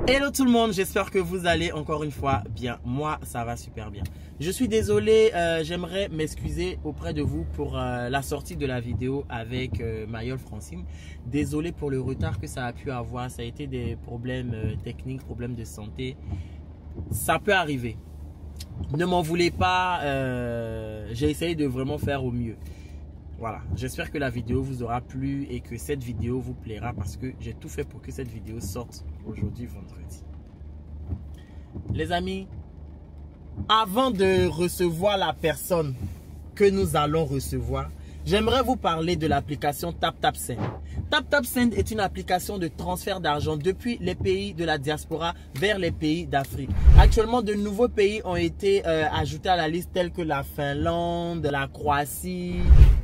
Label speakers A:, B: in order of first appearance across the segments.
A: Hello tout le monde, j'espère que vous allez encore une fois bien. Moi, ça va super bien. Je suis désolé, j'aimerais m'excuser auprès de vous pour la sortie de la vidéo avec Mayol Francine. Désolé pour le retard que ça a pu avoir. Ça a été des problèmes techniques, problèmes de santé. Ça peut arriver. Ne m'en voulez pas, j'ai essayé de vraiment faire au mieux. Voilà, j'espère que la vidéo vous aura plu et que cette vidéo vous plaira parce que j'ai tout fait pour que cette vidéo sorte aujourd'hui vendredi. Les amis, avant de recevoir la personne que nous allons recevoir, j'aimerais vous parler de l'application TapTapSend. TapTapSend est une application de transfert d'argent depuis les pays de la diaspora vers les pays d'Afrique. Actuellement, de nouveaux pays ont été ajoutés à la liste tels que la Finlande, la Croatie.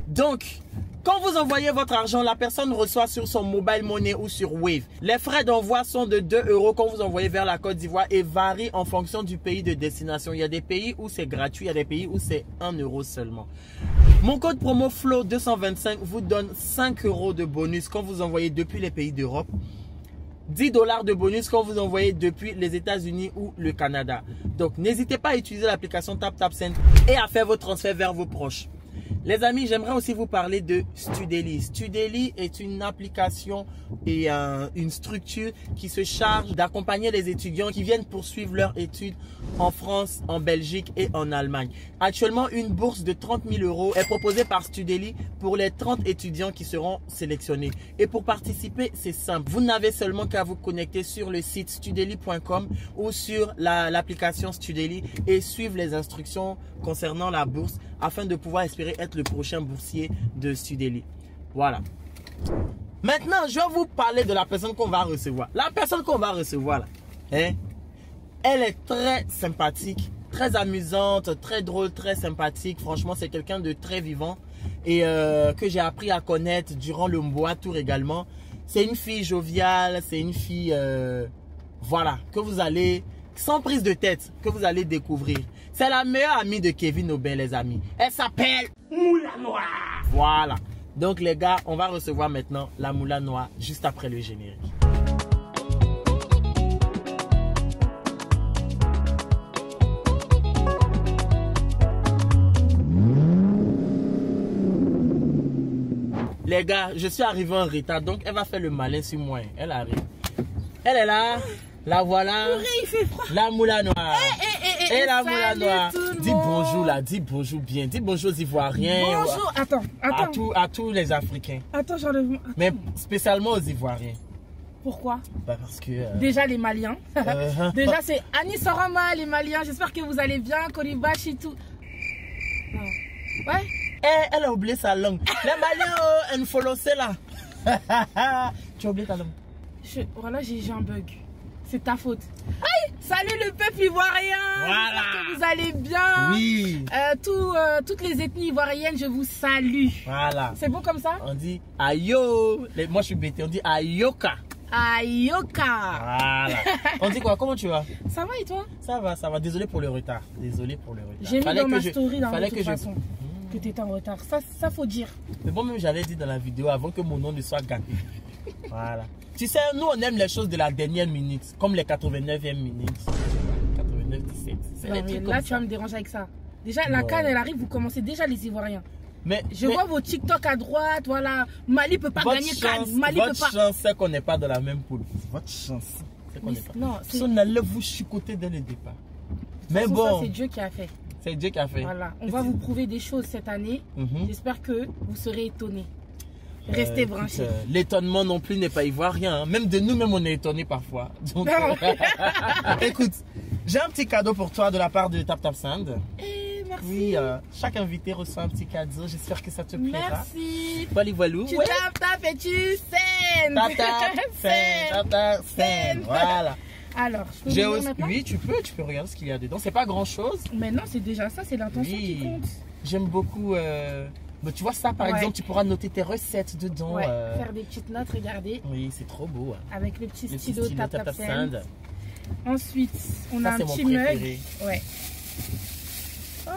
A: Donc, quand vous envoyez votre argent, la personne reçoit sur son mobile money ou sur Wave. Les frais d'envoi sont de 2 € quand vous envoyez vers la Côte d'Ivoire et varient en fonction du pays de destination. Il y a des pays où c'est gratuit, il y a des pays où c'est 1 € seulement. Mon code promo FLOW225 vous donne 5 € de bonus quand vous envoyez depuis les pays d'Europe. 10 $ de bonus quand vous envoyez depuis les États-Unis ou le Canada. Donc, n'hésitez pas à utiliser l'application TapTapSend et à faire vos transferts vers vos proches. Les amis, j'aimerais aussi vous parler de Studely. Studely est une application et une structure qui se charge d'accompagner les étudiants qui viennent poursuivre leurs études en France, en Belgique et en Allemagne. Actuellement, une bourse de 30 000 € est proposée par Studely pour les 30 étudiants qui seront sélectionnés. Et pour participer, c'est simple. Vous n'avez seulement qu'à vous connecter sur le site studely.com ou sur l'application Studely et suivre les instructions concernant la bourse afin de pouvoir espérer être le prochain boursier de Studely. Voilà. Maintenant, je vais vous parler de la personne qu'on va recevoir. La personne qu'on va recevoir, là, hein, elle est très sympathique, très amusante, très drôle, très sympathique. Franchement, c'est quelqu'un de très vivant et que j'ai appris à connaître durant le Mboa Tour également. C'est une fille joviale, c'est une fille, voilà, que vous allez, sans prise de tête, que vous allez découvrir. C'est la meilleure amie de Kevin Aubin, les amis. Elle s'appelle Moula Noire. Voilà. Donc les gars, on va recevoir maintenant la Moula Noire juste après le générique. Les gars, je suis arrivé en retard, donc elle va faire le malin sur moi. Elle arrive. Elle est là. La voilà.
B: Purée, il fait froid.
A: La Moula Noire. Et la Moula Noire. Dis bonjour là, dis bonjour bien. Dis bonjour aux Ivoiriens.
B: Bonjour. Attends.
A: À tous les Africains.
B: Attends, j'enlève.
A: Mais spécialement aux Ivoiriens.
B: Pourquoi?
A: Bah parce que...
B: Déjà les Maliens. Déjà c'est Annie Sorama, les Maliens. J'espère que vous allez bien. Kolibachi, tout. Non. Ouais.
A: Elle a oublié sa langue. Les Maliens, elle nous follow là. Tu as oublié ta langue.
B: Voilà, j'ai un bug. C'est ta faute. Aïe, salut le peuple ivoirien.
A: Voilà.
B: J'espère que vous allez bien.
A: Oui.
B: Toutes les ethnies ivoiriennes, je vous salue.
A: Voilà.
B: C'est bon comme ça?
A: On dit ayo. Moi je suis bêté. On dit ayoka.
B: Ayoka.
A: Voilà. On dit quoi? Comment tu vas?
B: Ça va et toi?
A: Ça va, ça va. Désolé pour le retard. Désolé pour le retard.
B: J'ai mis dans ma story dans
A: fallait
B: de
A: que
B: toute façon que tu étais en retard. Ça faut dire.
A: Mais bon, même j'allais dire dans la vidéo avant que mon nom ne soit gâté. Voilà. Tu sais, nous on aime les choses de la dernière minute, comme les 89e minutes. 89-17.
B: Là, tu vas me déranger avec ça. Déjà, la CAN, elle arrive, vous commencez déjà les Ivoiriens. Mais je vois vos TikTok à droite, voilà. Mali peut pas gagner CAN. Mali peut pas.
A: Votre chance, c'est qu'on n'est pas dans la même poule. Votre chance, c'est qu'on n'est pas.
B: Non,
A: si on allait vous chicoter dès le départ. Mais bon.
B: C'est Dieu qui a fait.
A: C'est Dieu qui a fait.
B: Voilà. On va vous prouver des choses cette année. J'espère que vous serez étonnés. Restez branchés.
A: L'étonnement non plus n'est pas ivoirien. Hein. Même de nous-mêmes, on est étonnés parfois. Donc, écoute, j'ai un petit cadeau pour toi de la part de TapTapSend.
B: Merci.
A: Oui, chaque invité reçoit un petit cadeau. J'espère que ça te plaira.
B: Merci.
A: Voilà, voilà.
B: Tu tapes et tu sends.
A: TapTapSend. Voilà.
B: Alors, je peux maintenant?
A: Oui, tu peux regarder ce qu'il y a dedans. C'est pas grand-chose.
B: Mais non, c'est déjà ça, c'est l'intention qui compte.
A: J'aime beaucoup... Mais tu vois ça par exemple, tu pourras noter tes recettes dedans.
B: Ouais, faire des petites notes, regardez.
A: Oui, c'est trop beau. Hein.
B: Avec le petit stylo TapTapSend. Ensuite, on
A: ça,
B: a un petit mug. Ouais. Oh,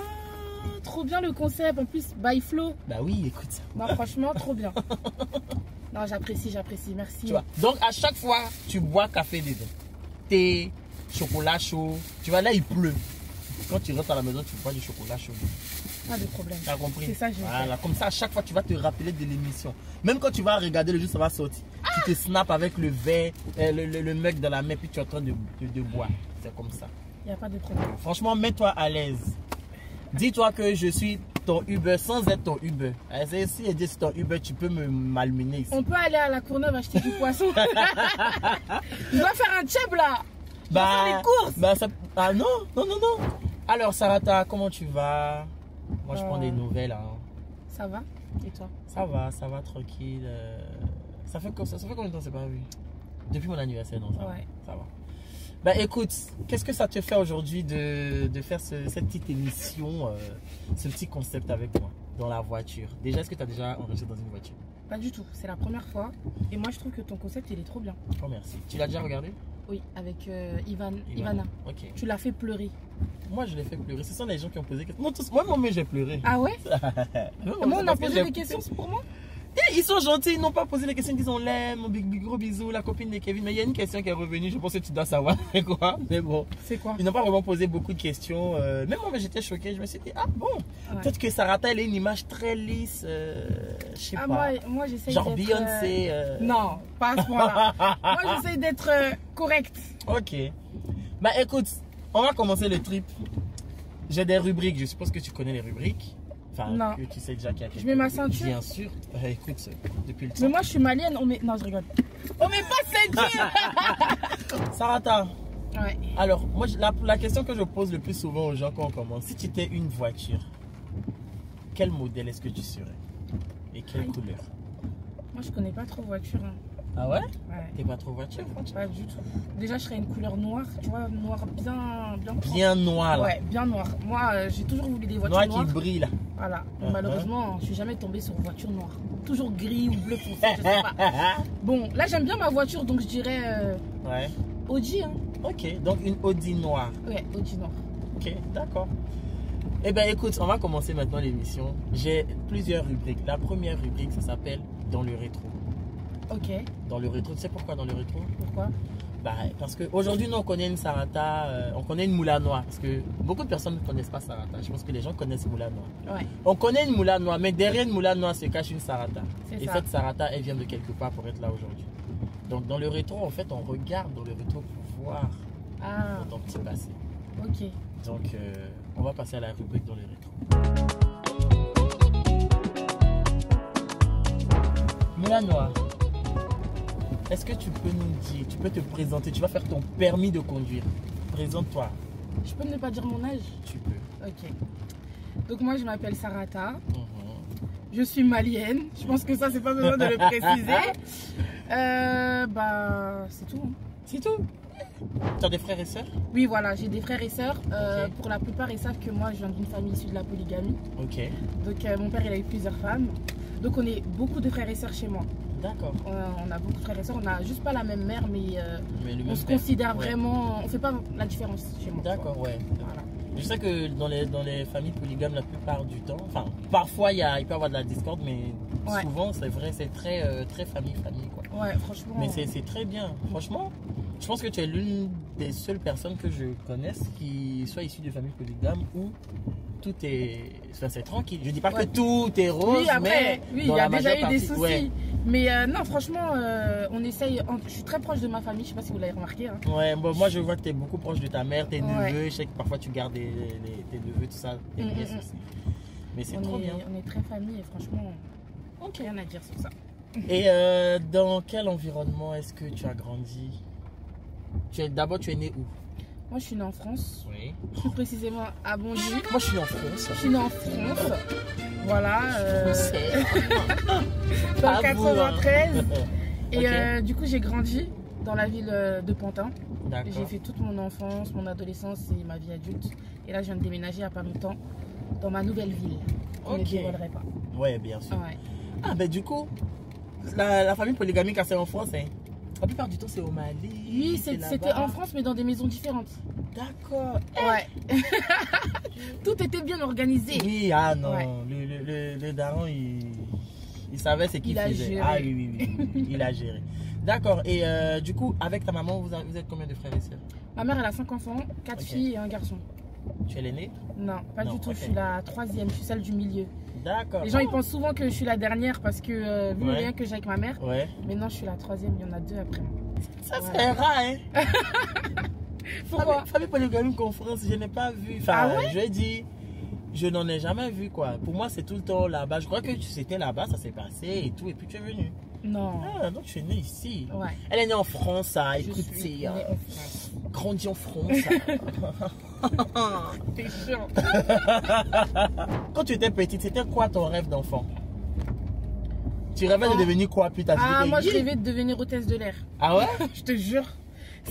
B: trop bien le concept. En plus, by Flo.
A: Bah oui, écoute.
B: Bah franchement, trop bien. Non, j'apprécie, merci.
A: Tu vois. Donc à chaque fois, tu bois café dedans. thé, chocolat chaud. Tu vois, là, il pleut. Quand tu rentres à la maison, tu bois du chocolat chaud.
B: Pas de problème.
A: T'as compris?
B: C'est ça, je
A: voilà, comme ça, à chaque fois, tu vas te rappeler de l'émission. Même quand tu vas regarder le jeu, ça va sortir. Tu te snaps avec le verre, le mug dans la main, puis tu es en train de boire. C'est comme ça.
B: Il n'y a pas de problème.
A: Franchement, mets-toi à l'aise. Dis-toi que je suis ton Uber sans être ton Uber. Si je dis c'est ton Uber, tu peux me malmener ici.
B: On peut aller à la Courneuve acheter du poisson. Je dois faire un tchèb là. Je dois faire les courses.
A: Ah non. Alors, Sarata, comment tu vas? Moi, je prends des nouvelles. Hein.
B: Ça va? Et toi?
A: Ça va, tranquille. Ça fait combien de temps c'est pas vu? Depuis mon anniversaire, non? Ça va. Bah écoute, qu'est-ce que ça te fait aujourd'hui de faire cette petite émission, ce petit concept avec moi dans la voiture? Déjà, est-ce que tu as déjà enregistré dans une voiture?
B: Pas du tout, c'est la première fois. Et moi, je trouve que ton concept, il est trop bien.
A: Oh merci. Tu l'as déjà regardé?
B: Oui, avec Ivana.
A: Ok.
B: Tu l'as fait pleurer.
A: Moi, je l'ai fait pleurer. Ce sont les gens qui ont posé des questions. Moi, j'ai pleuré.
B: Ah ouais? Moi, on a posé des questions pour moi?
A: Et ils sont gentils, ils n'ont pas posé les questions, ils disent on l'aime, gros bisous, la copine de Kevin. Mais il y a une question qui est revenue, je pense que tu dois savoir. C'est quoi? Mais bon.
B: C'est quoi?
A: Ils n'ont pas vraiment posé beaucoup de questions. Même moi, j'étais choqué. Je me suis dit, ah bon, peut-être que Sarata, elle a une image très lisse. Je sais pas.
B: Moi j'essaie
A: genre Beyoncé.
B: Non, pas à ce point-là. Moi, j'essaie d'être correcte.
A: Ok. Bah écoute, on va commencer le trip. J'ai des rubriques, je suppose que tu connais les rubriques. Enfin,
B: non.
A: Que tu sais déjà qu'il y a
B: je mets ma ceinture.
A: Bien sûr. Écoute, depuis le temps.
B: Mais moi, je suis malienne. Non, je rigole. On met pas ceinture.
A: Sarata.
B: Ouais.
A: Alors, moi, la question que je pose le plus souvent aux gens quand on commence, si tu étais une voiture, quel modèle est-ce que tu serais? Et quelle couleur?
B: Moi, je connais pas trop voiture. Hein.
A: Ah ouais?
B: Ouais.
A: T'es pas trop voiture, franchement?
B: Pas du tout. Déjà, je serais une couleur noire, tu vois, noir bien
A: bien noir, là.
B: Ouais, bien noir. Moi, j'ai toujours voulu des voitures noires.
A: Noir qui brille, là.
B: Voilà. Malheureusement, je suis jamais tombée sur une voiture noire. Toujours gris ou bleu foncé, je sais pas. Bon, là, j'aime bien ma voiture, donc je dirais
A: ouais.
B: Audi. Hein.
A: Ok, donc une Audi noire.
B: Ouais, Audi noire.
A: Ok, d'accord. Eh bien, écoute, on va commencer maintenant l'émission. J'ai plusieurs rubriques. La première rubrique, ça s'appelle Dans le rétro.
B: Ok.
A: Dans le rétro, tu sais pourquoi dans le rétro?
B: Pourquoi?
A: Bah, parce qu'aujourd'hui, nous, on connaît une Sarata, on connaît une Moula Noire. Parce que beaucoup de personnes ne connaissent pas Sarata. Je pense que les gens connaissent Moula Noire.
B: Ouais.
A: On connaît une Moula Noire, mais derrière une Moula Noire se cache une Sarata. Et
B: ça.
A: cette Sarata, elle vient de quelque part pour être là aujourd'hui. Donc, dans le rétro, en fait, on regarde dans le rétro pour voir ton petit passé.
B: Ok.
A: Donc, on va passer à la rubrique dans le rétro. Moula Noire. Est-ce que tu peux nous dire, tu peux te présenter, tu vas faire ton permis de conduire. Présente-toi.
B: Je peux ne pas dire mon âge?
A: Tu peux.
B: Ok. Donc moi je m'appelle Sarata. Je suis malienne. Je pense que ça c'est pas besoin de le préciser. Bah c'est tout. Hein.
A: C'est tout? Tu as des frères et sœurs?
B: Oui voilà, j'ai des frères et sœurs. Pour la plupart ils savent que moi je viens d'une famille issue de la polygamie.
A: Ok.
B: Donc mon père il a eu plusieurs femmes. Donc on est beaucoup de frères et sœurs chez moi.
A: D'accord.
B: On a beaucoup de frères et sœurs, on n'a juste pas la même mère, mais on se
A: père.
B: considère vraiment, on fait pas la différence chez moi.
A: D'accord, ouais.
B: Voilà.
A: Je sais que dans les familles polygames, la plupart du temps, enfin, parfois il peut y avoir de la discorde, mais souvent c'est vrai, c'est très famille quoi.
B: Ouais, franchement.
A: Mais c'est très bien. Franchement, je pense que tu es l'une des seules personnes que je connaisse qui soit issue de famille polygame où tout est, c'est tranquille. Je dis pas que tout est rose,
B: oui, après,
A: mais
B: il y a déjà eu des soucis.
A: Ouais.
B: Mais non, franchement, on essaye. Je suis très proche de ma famille, je sais pas si vous l'avez remarqué. Hein.
A: Ouais, bon, moi je vois que tu es beaucoup proche de ta mère, tes neveux. Je sais que parfois tu gardes tes neveux, tout ça, tes nièces aussi. Mais c'est trop bien.
B: On est très famille et franchement, rien à dire sur ça.
A: Et dans quel environnement est-ce que tu as grandi? D'abord, tu es né où?
B: Moi, je suis née en France.
A: Oui.
B: Plus précisément à Bondy.
A: Moi, je suis née en France.
B: Je suis née en France. Voilà. Dans le 93. Et du coup, j'ai grandi dans la ville de Pantin.
A: D'accord.
B: J'ai fait toute mon enfance, mon adolescence et ma vie adulte. Et là, je viens de déménager il n'y a pas longtemps dans ma nouvelle ville. Je ne dévoilerai pas.
A: Ouais, bien sûr.
B: Ouais.
A: Ah, ben du coup, la famille polygamique, c'est en France, hein. La plupart du temps, c'est au Mali.
B: Oui, c'était en France, mais dans des maisons différentes.
A: D'accord.
B: Ouais. Tout était bien organisé.
A: Oui, ah non. Ouais. Le daron, il savait ce qu'il faisait.
B: Géré.
A: Ah oui, il a géré. D'accord. Et du coup, avec ta maman, vous êtes combien de frères et sœurs?
B: Ma mère, elle a 5 enfants, 4 filles et un garçon.
A: Tu es l'aînée?
B: Non, pas du tout. Je suis la 3e, je suis celle du milieu.
A: D'accord.
B: Les gens ils pensent souvent que je suis la dernière parce que vu le lien que j'ai avec ma mère.
A: Ouais.
B: Mais non, je suis la 3e, il y en a 2 après moi.
A: Ça c'est rare, hein.
B: Pourquoi?
A: Famille polygamique en France, je n'ai pas vu. Enfin,
B: ah ouais?
A: Je vais dire, je n'en ai jamais vu quoi. Pour moi, c'est tout le temps là-bas. Je crois que c'était là-bas, ça s'est passé et tout, et puis tu es venu.
B: Non.
A: Ah, donc tu es née ici.
B: Ouais.
A: Elle est née en France, ça. Écoute,
B: c'est
A: grandi en France.
B: T'es chiant.
A: Quand tu étais petite, c'était quoi ton rêve d'enfant? Tu rêvais de devenir quoi plus tard?
B: Ah, moi je rêvais de devenir hôtesse de l'air.
A: Ah ouais?
B: Je te jure.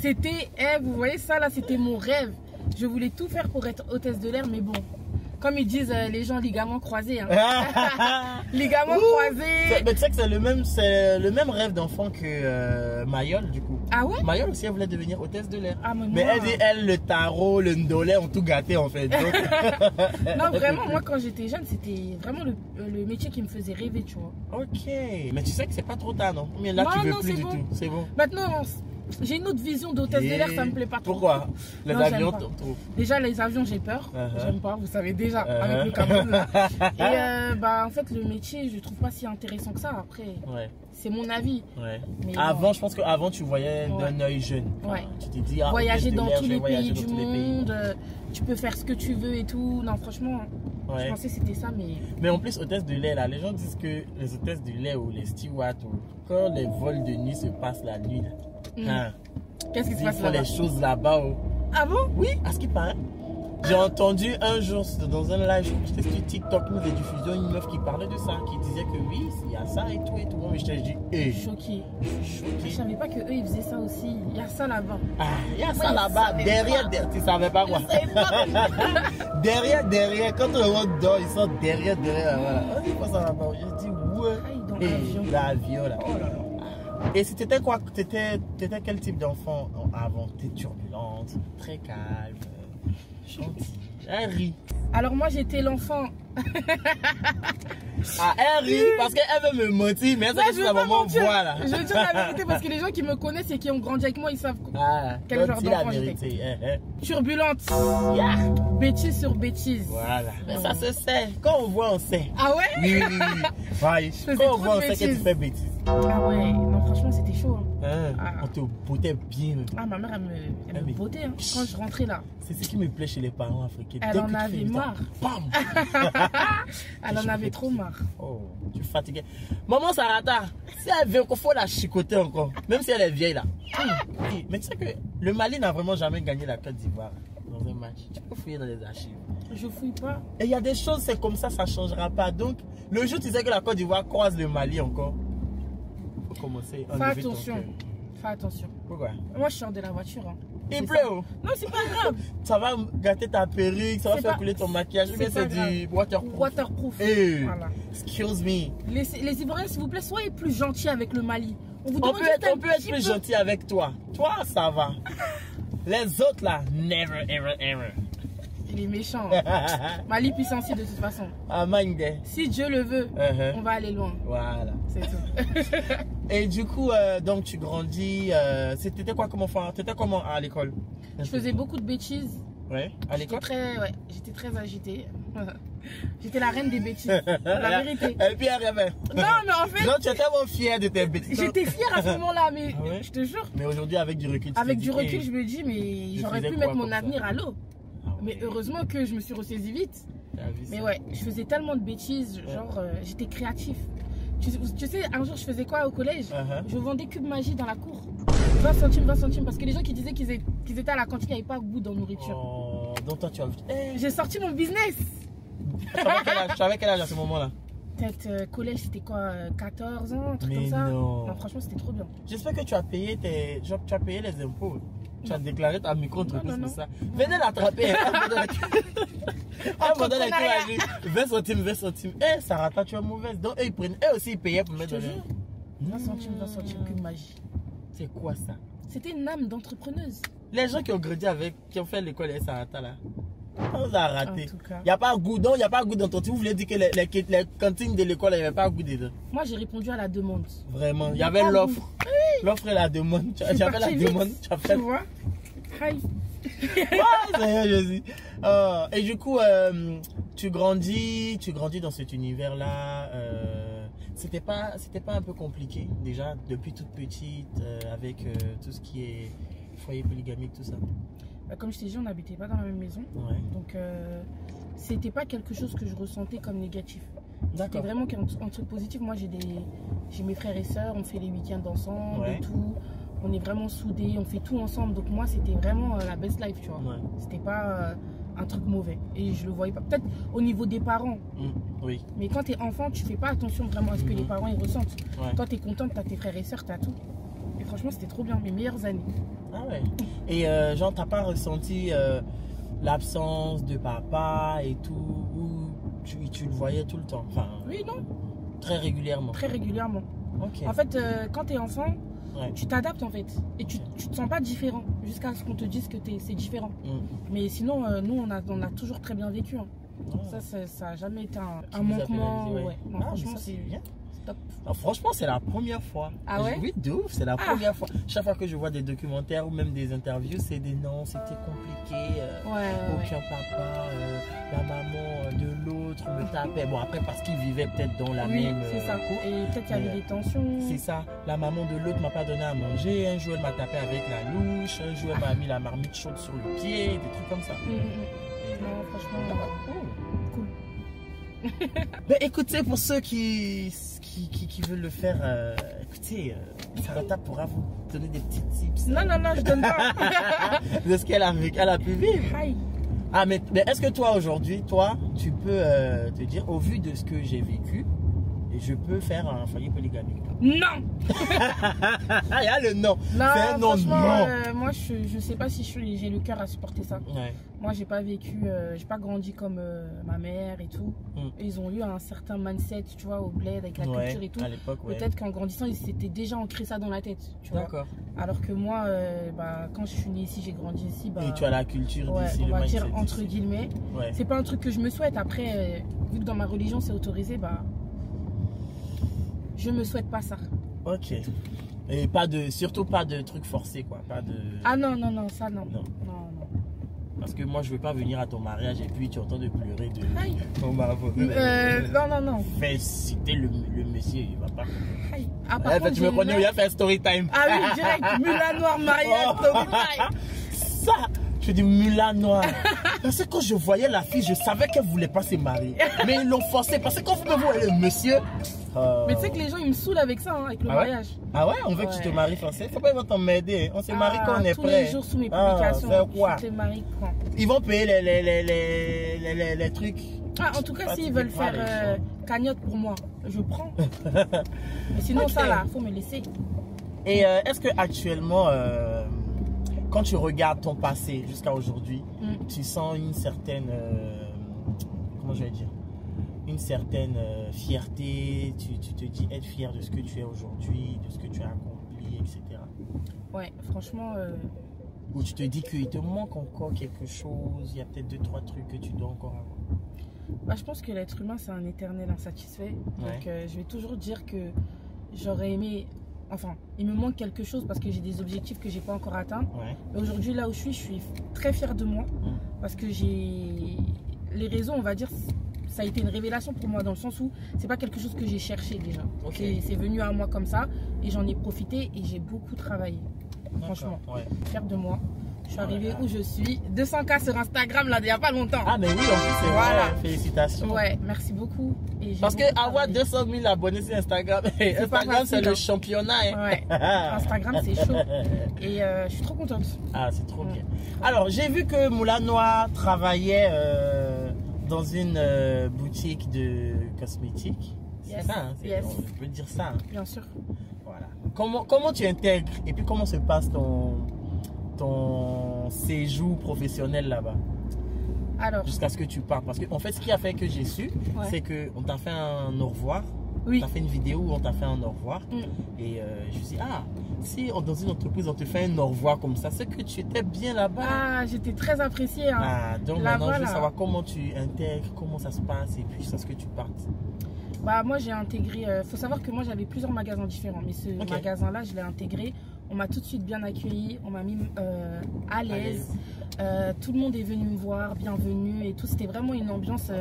B: C'était, vous voyez ça là, c'était mon rêve. Je voulais tout faire pour être hôtesse de l'air, mais bon. Comme ils disent les gens, ligaments croisés. Hein. Ligaments croisés.
A: Mais tu sais que c'est le même rêve d'enfant que Mayol du coup.
B: Ah ouais?
A: Mayol aussi, elle voulait devenir hôtesse de l'air.
B: Ah,
A: mais elle dit, elle, le tarot, le ndolé ont tout gâté en fait. Donc...
B: non, vraiment, moi quand j'étais jeune, c'était vraiment le métier qui me faisait rêver, tu vois.
A: Ok. Mais tu sais que c'est pas trop tard, non? Mais là, tu veux plus du tout. C'est bon.
B: Maintenant, j'ai une autre vision d'hôtesse de l'air, ça me plaît pas trop.
A: Pourquoi? Les avions trop.
B: Déjà, les avions, j'ai peur. J'aime pas, vous savez déjà, avec le Cameroun là. Et en fait, le métier, je trouve pas si intéressant que ça. Après, c'est mon avis.
A: Mais avant, je pense qu'avant, tu voyais d'un œil jeune. Tu te dis,
B: voyager dans tous les pays du monde, tu peux faire ce que tu veux et tout. Non, franchement, je pensais que c'était ça, mais...
A: Mais en plus, hôtesse de l'air, là, les gens disent que les hôtesses de l'air ou les stewards, quand les vols de nuit se passent la nuit,
B: qu'est-ce qui se passe
A: là-bas? Ils font les choses là-bas.
B: Ah bon?
A: Oui, à ce qui paraît. J'ai entendu un jour dans un live, j'étais sur TikTok, nous, des diffusions, une meuf qui parlait de ça, qui disait que oui, il y a ça et tout et tout. Moi, je t'ai dit,
B: choqué. Je savais pas qu'eux, ils faisaient ça aussi. Il y a ça là-bas.
A: Ah, il y a ça là-bas. Derrière, tu savais pas quoi? derrière, quand on rentre dedans, ils sont derrière. Voilà. On dit pas ça là-bas. Je dis, ouais. L'avion là. Oh là là. Et c'était quoi? T'étais quel type d'enfant avant? T'étais turbulente, très calme, gentille. Elle rit.
B: Alors moi j'étais l'enfant.
A: Ah, elle rit parce qu'elle veut me mentir, mais ça c'est la maman voit là.
B: Je veux dire la vérité parce que les gens qui me connaissent et qui ont grandi avec moi, ils savent quel genre d'enfant j'étais. Turbulente. Bêtise sur bêtise.
A: Voilà. Mais ça se sait. Quand on voit, on sait.
B: Ah ouais?
A: Oui. Quand on voit, on sait que tu fais bêtise.
B: Ah ouais, non franchement c'était chaud.
A: On te bottait bien.
B: Ah ma mère elle me bottait quand je rentrais là.
A: C'est ce qui me plaît chez les parents africains.
B: Elle en avait marre.
A: Bam.
B: Elle en avait trop marre.
A: Oh, tu fatiguais. Maman Sarata, si elle veut qu'il faut la chicoter encore, même si elle est vieille là. Mais tu sais que le Mali n'a vraiment jamais gagné la Côte d'Ivoire dans un match. Tu peux fouiller dans les archives.
B: Je fouille pas.
A: Et il y a des choses, c'est comme ça, ça ne changera pas. Donc, le jour où tu sais que la Côte d'Ivoire croise le Mali encore, il faut commencer à enlever ton cœur.
B: Fais attention.
A: Pourquoi?
B: Moi je sors de la voiture.
A: Il pleut.
B: Non, c'est pas grave.
A: Ça va gâter ta perruque, ça va faire couler ton maquillage. C'est du waterproof.
B: Waterproof.
A: Voilà. Excuse me.
B: Les Ivoiriens, s'il vous plaît, soyez plus gentils avec le Mali.
A: On peut être plus gentil avec toi. Toi, ça va. Les autres là, never, ever, ever.
B: Il est méchant. Mali puissance de toute façon. Si Dieu le veut, on va aller loin.
A: Voilà.
B: C'est tout.
A: Et du coup, donc tu grandis. C'était quoi comme enfant? T'étais comment à l'école?
B: Je faisais beaucoup de bêtises.
A: Ouais, à l'école?
B: J'étais très agitée. J'étais la reine des bêtises. La vérité.
A: Et puis elle rêvait.
B: Non, mais en fait.
A: Non, tu étais tellement fière de tes bêtises.
B: J'étais fière à ce moment-là, mais je te jure.
A: Mais aujourd'hui, avec du recul,
B: avec du recul, je me dis, mais j'aurais pu mettre mon avenir à l'eau. Mais heureusement que je me suis ressaisie vite. Mais ouais, je faisais tellement de bêtises, genre j'étais créatif. Tu sais, un jour je faisais quoi au collège? Je vendais cube magie dans la cour. 20 centimes, parce que les gens qui disaient qu'ils étaient à la cantine, il n'y avait pas de goût dans nourriture.
A: Oh, donc toi tu as vu.
B: J'ai sorti mon business.
A: Tu avais quel âge à ce moment-là?
B: Peut-être collège, c'était quoi, 14 ans, un truc comme ça. Non, franchement, c'était trop bien.
A: J'espère que tu as payé les impôts. Tu as déclaré ta micro-entreprise pour ça. Venez l'attraper. Pendant les cours, 20 centimes. Eh, Sarata, tu es mauvaise. Donc, eux aussi, ils payaient pour mettre dans les...
B: 20 centimes, cube magie.
A: C'est quoi ça?
B: C'était une âme d'entrepreneuse.
A: Les gens qui ont grandi avec, qui ont fait l'école et Sarata là, on vous a raté. Il n'y a pas goût, donc il n'y a pas goût dans ton truc. Vous voulez dire que les cantines de l'école, il n'y avait pas goût dedans?
B: Moi, j'ai répondu à la demande.
A: Vraiment, il y avait l'offre.
B: Oui,
A: L'offre et la demande. Tu as fait la demande.
B: Tu vois? Hi.
A: Et du coup, tu grandis dans cet univers-là. C'était pas un peu compliqué déjà depuis toute petite avec tout ce qui est foyer polygamique, tout ça?
B: Comme je t'ai dit, on n'habitait pas dans la même maison.
A: Ouais.
B: Donc, c'était pas quelque chose que je ressentais comme négatif. C'était vraiment un truc positif. Moi, j'ai mes frères et sœurs, on fait les week-ends ensemble et tout. On est vraiment soudés, on fait tout ensemble. Donc, moi, c'était vraiment la best life, tu vois. Ouais. C'était pas un truc mauvais. Et je le voyais pas. Peut-être au niveau des parents.
A: Oui.
B: Mais quand tu es enfant, tu fais pas attention vraiment à ce que les parents ils ressentent. Ouais. Toi, tu es contente, tu as tes frères et sœurs, tu as tout. Et franchement, c'était trop bien, mes meilleures années.
A: Ah ouais. Et genre, t'as pas ressenti l'absence de papa et tout, ou tu le voyais tout le temps? Enfin,
B: oui, non.
A: Très régulièrement? Très
B: régulièrement.
A: Ok.
B: En fait, quand tu es enfant, tu t'adaptes en fait. Et tu te sens pas différent jusqu'à ce qu'on te dise que c'est différent. Mais sinon, nous, on a toujours très bien vécu. Hein. Ça n'a jamais été un manquement. Ouais. Non, franchement, c'est bien. Top.
A: Non, franchement, c'est la première fois.
B: Ah ouais?
A: Oui, de ouf, c'est la première fois. Chaque fois que je vois des documentaires ou même des interviews, c'est des noms, c'était compliqué. Aucun papa, la maman de l'autre me tapait. Bon, après, parce qu'ils vivaient peut-être dans la même.
B: C'est ça. Et peut-être qu'il y avait des tensions.
A: C'est ça. La maman de l'autre m'a pas donné à manger. Un jour, elle m'a tapé avec la louche. Un jour, elle m'a mis la marmite chaude sur le pied. Des trucs comme ça.
B: Non, franchement, cool.
A: Ben, écoutez, pour ceux qui veulent le faire, écoutez, Sarata pourra vous donner des petits tips.
B: Non, je donne pas.
A: De ce qu'elle a pu vivre. Ah, mais est-ce que toi, aujourd'hui, tu peux te dire, au vu de ce que j'ai vécu, je peux faire un foyer polygamique?
B: Non.
A: Il y a le non.
B: Non, franchement, moi, je sais pas si j'ai le cœur à supporter ça. Ouais. Moi, j'ai pas vécu, j'ai pas grandi comme ma mère et tout. Ils ont eu un certain mindset, tu vois, au bled, avec la culture et tout.
A: À l'époque,
B: peut-être qu'en grandissant, ils s'étaient déjà ancré ça dans la tête, tu vois. D'accord. Alors que moi, quand je suis née ici, j'ai grandi ici.
A: Et tu as la culture d'ici,
B: on va dire entre guillemets. C'est pas un truc que je me souhaite. Après, vu que dans ma religion, c'est autorisé, je me souhaite pas ça.
A: Ok. Et surtout pas de trucs forcés, quoi. Pas de...
B: Ah non, ça non. Non.
A: Parce que moi, je veux pas venir à ton mariage et puis tu entends de pleurer de...
B: Non.
A: Fais citer le monsieur, il va pas...
B: Contre,
A: tu me connais, il a fait story time.
B: Ah oui, direct, Mulan Noir mariage, story time.
A: Ça, je dis Mulan Noir. Parce que quand je voyais la fille, je savais qu'elle voulait pas se marier. Mais ils l'ont forcé. Parce que quand vous me voyez le monsieur...
B: Mais tu sais que les gens ils me saoulent avec ça, avec le mariage.
A: Ah ouais, on veut que tu te maries forcé. Faut pas ils vont t'emmerder. On se marie quand on est prêt.
B: Tous les jours sous mes publications.
A: Quoi?
B: Je te marie quand?
A: Ils vont payer les trucs.
B: En tout cas, s'ils veulent faire cagnotte pour moi, je prends. Mais sinon, ça là, faut me laisser.
A: Et est-ce que actuellement, quand tu regardes ton passé jusqu'à aujourd'hui, tu sens une certaine, comment je vais dire, une certaine fierté, tu te dis être fier de ce que tu es aujourd'hui, de ce que tu as accompli, etc.
B: Ouais, franchement...
A: Ou tu te dis qu'il te manque encore quelque chose, il y a peut-être 2-3 trucs que tu dois encore avoir.
B: Je pense que l'être humain, c'est un éternel insatisfait. Donc, je vais toujours dire que j'aurais aimé... Enfin, il me manque quelque chose parce que j'ai des objectifs que j'ai pas encore atteints. Mais aujourd'hui, là où je suis très fière de moi parce que j'ai... Les réseaux, on va dire... Ça a été une révélation pour moi dans le sens où c'est pas quelque chose que j'ai cherché déjà. C'est venu à moi comme ça et j'en ai profité et j'ai beaucoup travaillé. Franchement, fière de moi. Je suis arrivée où je suis. 200K sur Instagram là, il n'y a pas longtemps.
A: Ah mais oui, en plus c'est vrai. Félicitations.
B: Ouais, merci beaucoup. Et
A: parce que avoir 200 000 abonnés sur Instagram, Instagram c'est le championnat.
B: Ouais. Instagram c'est chaud. Et je suis trop contente.
A: Ah c'est trop bien. Alors j'ai vu que Mulan Noir travaillait dans une boutique de cosmétiques. C'est ça, hein, on peut dire ça. Hein.
B: Bien sûr.
A: Voilà. Comment tu intègres et puis comment se passe ton séjour professionnel là-bas?
B: Alors,
A: jusqu'à ce que tu partes. Parce que en fait, ce qui a fait que j'ai su, c'est qu'on t'a fait un au revoir. Oui. On t'a fait une vidéo où on t'a fait un au revoir. Et je me suis dit, si dans une entreprise on te fait un au revoir comme ça, c'est que tu étais bien là-bas.
B: Ah, j'étais très appréciée. Hein.
A: Donc maintenant, je veux savoir comment tu intègres, comment ça se passe et puis jusqu'à ce que tu partes.
B: Bah moi j'ai intégré, faut savoir que moi j'avais plusieurs magasins différents, mais ce magasin-là je l'ai intégré. On m'a tout de suite bien accueilli, on m'a mis à l'aise. Tout le monde est venu me voir, bienvenue et tout. C'était vraiment une ambiance,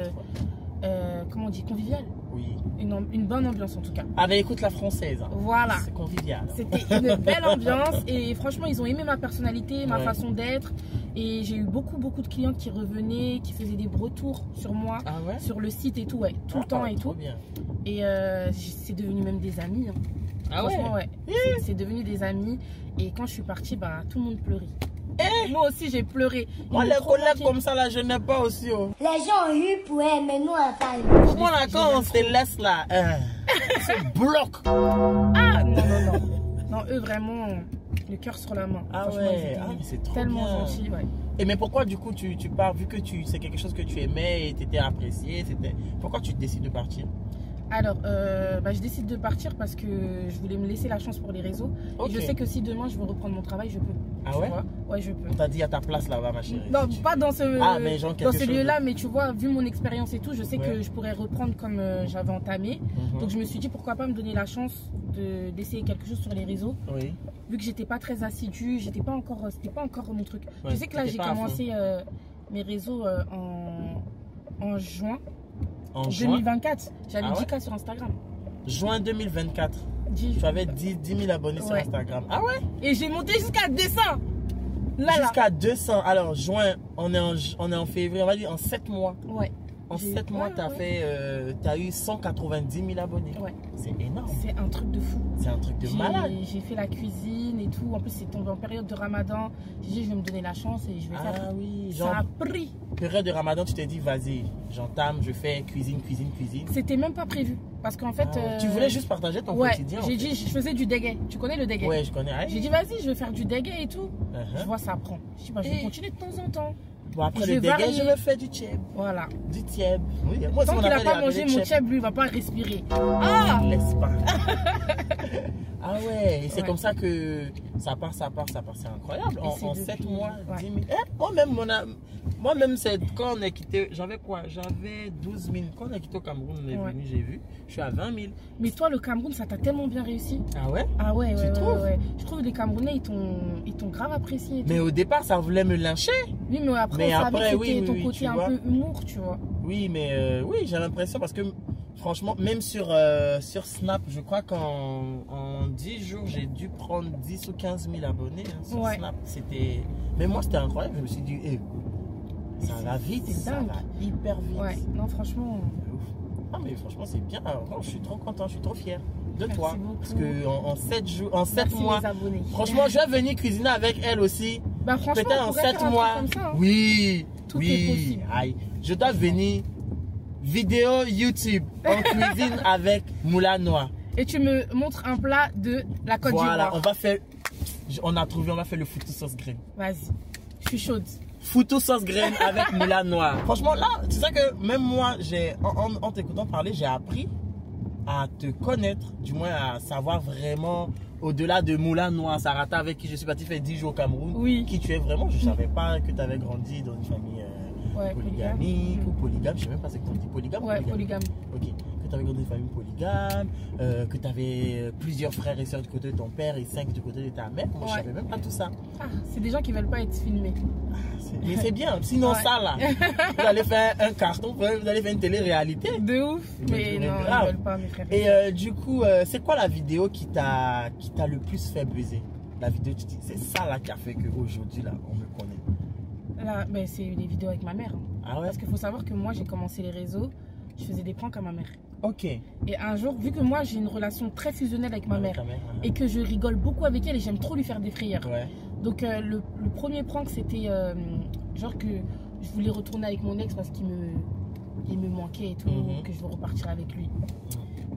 B: comment on dit, conviviale.
A: Oui.
B: Une bonne ambiance en tout cas.
A: Ah ben écoute la française. Hein.
B: Voilà.
A: C'est convivial.
B: C'était une belle ambiance et franchement ils ont aimé ma personnalité, ma façon d'être. Et j'ai eu beaucoup de clients qui revenaient, qui faisaient des retours sur moi, sur le site et tout, tout le temps et tout. Bien. Et c'est devenu même des amis. Hein.
A: Ah
B: franchement, c'est devenu des amis. Et quand je suis partie, bah, tout le monde pleurait. Moi aussi j'ai pleuré.
A: Moi les collègues comme ça là je n'ai pas aussi.
C: Les gens ont eu pour elle mais nous on a pas eu.
A: Comment là quand on se laisse là se bloque.
B: Ah non eux vraiment le cœur sur la main.
A: Ah ouais, c'est trop
B: tellement
A: bien.
B: gentil
A: Et mais pourquoi du coup tu pars vu que c'est quelque chose que tu aimais et tu étais apprécié, pourquoi tu décides de partir?
B: Alors, je décide de partir parce que je voulais me laisser la chance pour les réseaux. Et je sais que si demain je veux reprendre mon travail, je peux.
A: Ah ouais?
B: Ouais, je peux.
A: T'as dit à ta place là-bas, ma chérie.
B: Non, pas dans ce lieu-là, mais tu vois, vu mon expérience et tout, je sais que je pourrais reprendre comme j'avais entamé. Donc je me suis dit pourquoi pas me donner la chance d'essayer quelque chose sur les réseaux. Oui. Vu que j'étais pas très assidue, c'était pas encore mon truc. Je sais que là j'ai commencé mes réseaux en juin. En 2024, j'avais 10K sur Instagram.
A: Juin 2024. Tu avais 10 000 abonnés sur Instagram. Ah ouais?
B: Et j'ai monté jusqu'à 200.
A: Jusqu'à 200. Alors, juin, on est en février, on va dire en 7 mois.
B: Ouais.
A: En 7 mois, tu as eu 190 000 abonnés. Ouais. C'est énorme.
B: C'est un truc de fou.
A: C'est un truc de malade.
B: J'ai fait la cuisine et tout. En plus, c'est tombé en période de Ramadan. J'ai dit, je vais me donner la chance et je vais faire.
A: Ah oui,
B: ça a pris.
A: Période de Ramadan, tu t'es dit, vas-y, j'entame, je fais cuisine.
B: C'était même pas prévu. Parce qu'en fait.
A: Tu voulais juste partager ton quotidien.
B: J'ai dit, je faisais du déguet. Tu connais le déguet?
A: Ouais, je connais.
B: J'ai dit, vas-y, je vais faire du déguet et tout. Je vois, ça prend. Je dis, je vais continuer de temps en temps.
A: Bon, après le déguet, je me fais du tieb.
B: Voilà.
A: Du tieb. Oui,
B: moi, tant qu'il n'a pas mangé mon tieb, lui, il va pas respirer. Ah!
A: Laisse pas. Ah ouais, et c'est comme ça que ça part. C'est incroyable. En 7 mois, 10 000. Moi-même, quand on a quitté, j'avais quoi? J'avais 12 000. Quand on a quitté au Cameroun, on est venu, j'ai vu. Je suis à 20 000.
B: Mais toi, le Cameroun, ça t'a tellement bien réussi.
A: Ah ouais?
B: Ah ouais,
A: tu trouves?
B: Je trouve que les Camerounais, ils t'ont grave apprécié.
A: Mais au départ, ça voulait me lyncher.
B: Oui, mais après, ça avait été ton côté un peu humour, tu vois.
A: Oui, mais j'ai l'impression parce que franchement, même sur Snap, je crois qu'en 10 jours, j'ai dû prendre 10 ou 15 000 abonnés sur Snap. Mais moi, c'était incroyable. Je me suis dit, ça va vite, ça va hyper vite.
B: Ouais, non, franchement.
A: Ah, mais franchement, c'est bien. Alors, je suis trop content, je suis trop fier de toi. Parce qu'en 7 jours, en 7 mois, franchement, je vais venir cuisiner avec elle aussi.
B: Bah, franchement,
A: peut-être en 7 mois. Comme ça, hein. Oui, tout est possible. Aïe, je dois venir. Vidéo YouTube en cuisine avec Moulin Noir.
B: Et tu me montres un plat de la Côte d'Ivoire.
A: Voilà, on va faire le foutou sauce graine.
B: Vas-y, je suis chaude.
A: Foutou sauce graine avec Moulin Noir. Franchement, là, tu sais que même moi, en t'écoutant parler, j'ai appris à te connaître, du moins à savoir vraiment, au-delà de Moulin Noir, Sarata, avec qui je suis parti faire 10 jours au Cameroun, qui tu es vraiment. Je ne savais pas que tu avais grandi dans une famille polygamique ou polygame, je ne sais même pas ce que tu dis, polygame.
B: Ouais, polygame.
A: Ok, que tu avais grandi dans une famille polygame, que tu avais plusieurs frères et soeurs du côté de ton père et 5 du côté de ta mère. Moi, je ne savais même pas tout ça.
B: Ah, c'est des gens qui ne veulent pas être filmés.
A: Mais c'est bien, sinon ça là, vous allez faire un carton, vous allez faire une télé-réalité.
B: De ouf, mais non, ils ne veulent pas, mes frères.
A: Et du coup, c'est quoi la vidéo qui t'a le plus fait buzzer? La vidéo, tu dis, c'est ça là qui a fait qu'aujourd'hui là, on me connaît.
B: Là, ben, c'est les vidéos avec ma mère.
A: Ah ouais?
B: Parce qu'il faut savoir que moi, j'ai commencé les réseaux, je faisais des pranks à ma mère.
A: Ok.
B: Et un jour, vu que moi, j'ai une relation très fusionnelle avec ma mère, et que je rigole beaucoup avec elle et j'aime trop lui faire des frayeurs. Ouais. Donc, le premier prank, c'était genre que je voulais retourner avec mon ex parce qu'il me manquait et tout, que je veux repartir avec lui.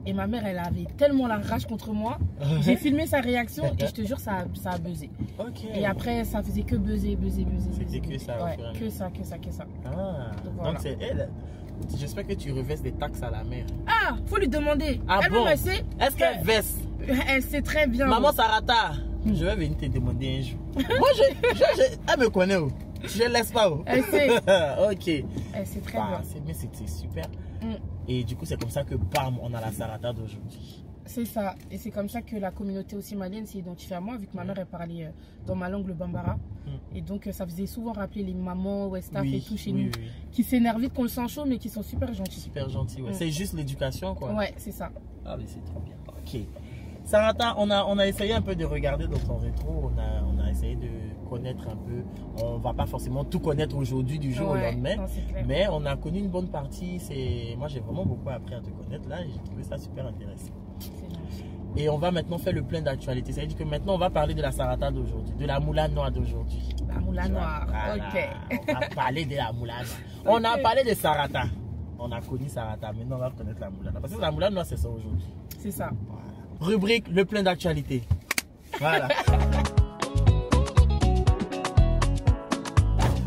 B: Et ma mère, elle avait tellement la rage contre moi. J'ai filmé sa réaction et je te jure, ça a buzzé. Okay. Et après, ça faisait que buzzer.
A: C'était que ça.
B: Ouais, que ça.
A: Ah, donc c'est elle. J'espère que tu reverses des taxes à la mère.
B: Ah, faut lui demander.
A: Ah
B: elle
A: bon? Est-ce qu'elle verse? Elle
B: sait très bien.
A: Maman Sarata, je vais venir te demander un jour. Moi, elle me connaît. Je ne laisse pas.
B: Elle sait.
A: Ok.
B: Elle sait très bien.
A: Mais c'est super. Et du coup, c'est comme ça que, bam, on a la Sarata d'aujourd'hui.
B: C'est ça. Et c'est comme ça que la communauté aussi malienne s'est identifiée à moi, vu que ma mère, elle parlait dans ma langue le bambara. Et donc, ça faisait souvent rappeler les mamans, Westaf et tout chez nous, qui s'énervent vite qu'on le sent chaud, mais qui sont super gentils.
A: Super gentils, ouais. C'est juste l'éducation, quoi.
B: Ouais, c'est ça.
A: Ah, mais c'est trop bien. Ok. Sarata, on a essayé un peu de regarder dans ton rétro, on a essayé de connaître un peu. On va pas forcément tout connaître aujourd'hui du jour au lendemain,
B: non,
A: mais on a connu une bonne partie. Moi, j'ai vraiment beaucoup appris à te connaître là, j'ai trouvé ça super intéressant. Et on va maintenant faire le plein d'actualité. Ça veut dire que maintenant, on va parler de la Sarata d'aujourd'hui, de la moula noire d'aujourd'hui.
B: La moula noire, voilà. Ok.
A: On va parler de la moula noire. On a parlé de Sarata. On a connu Sarata, maintenant on va connaître la moula noire. Parce que la moula noire, c'est ça aujourd'hui.
B: C'est ça.
A: Voilà. Rubrique le plein d'actualité. Voilà.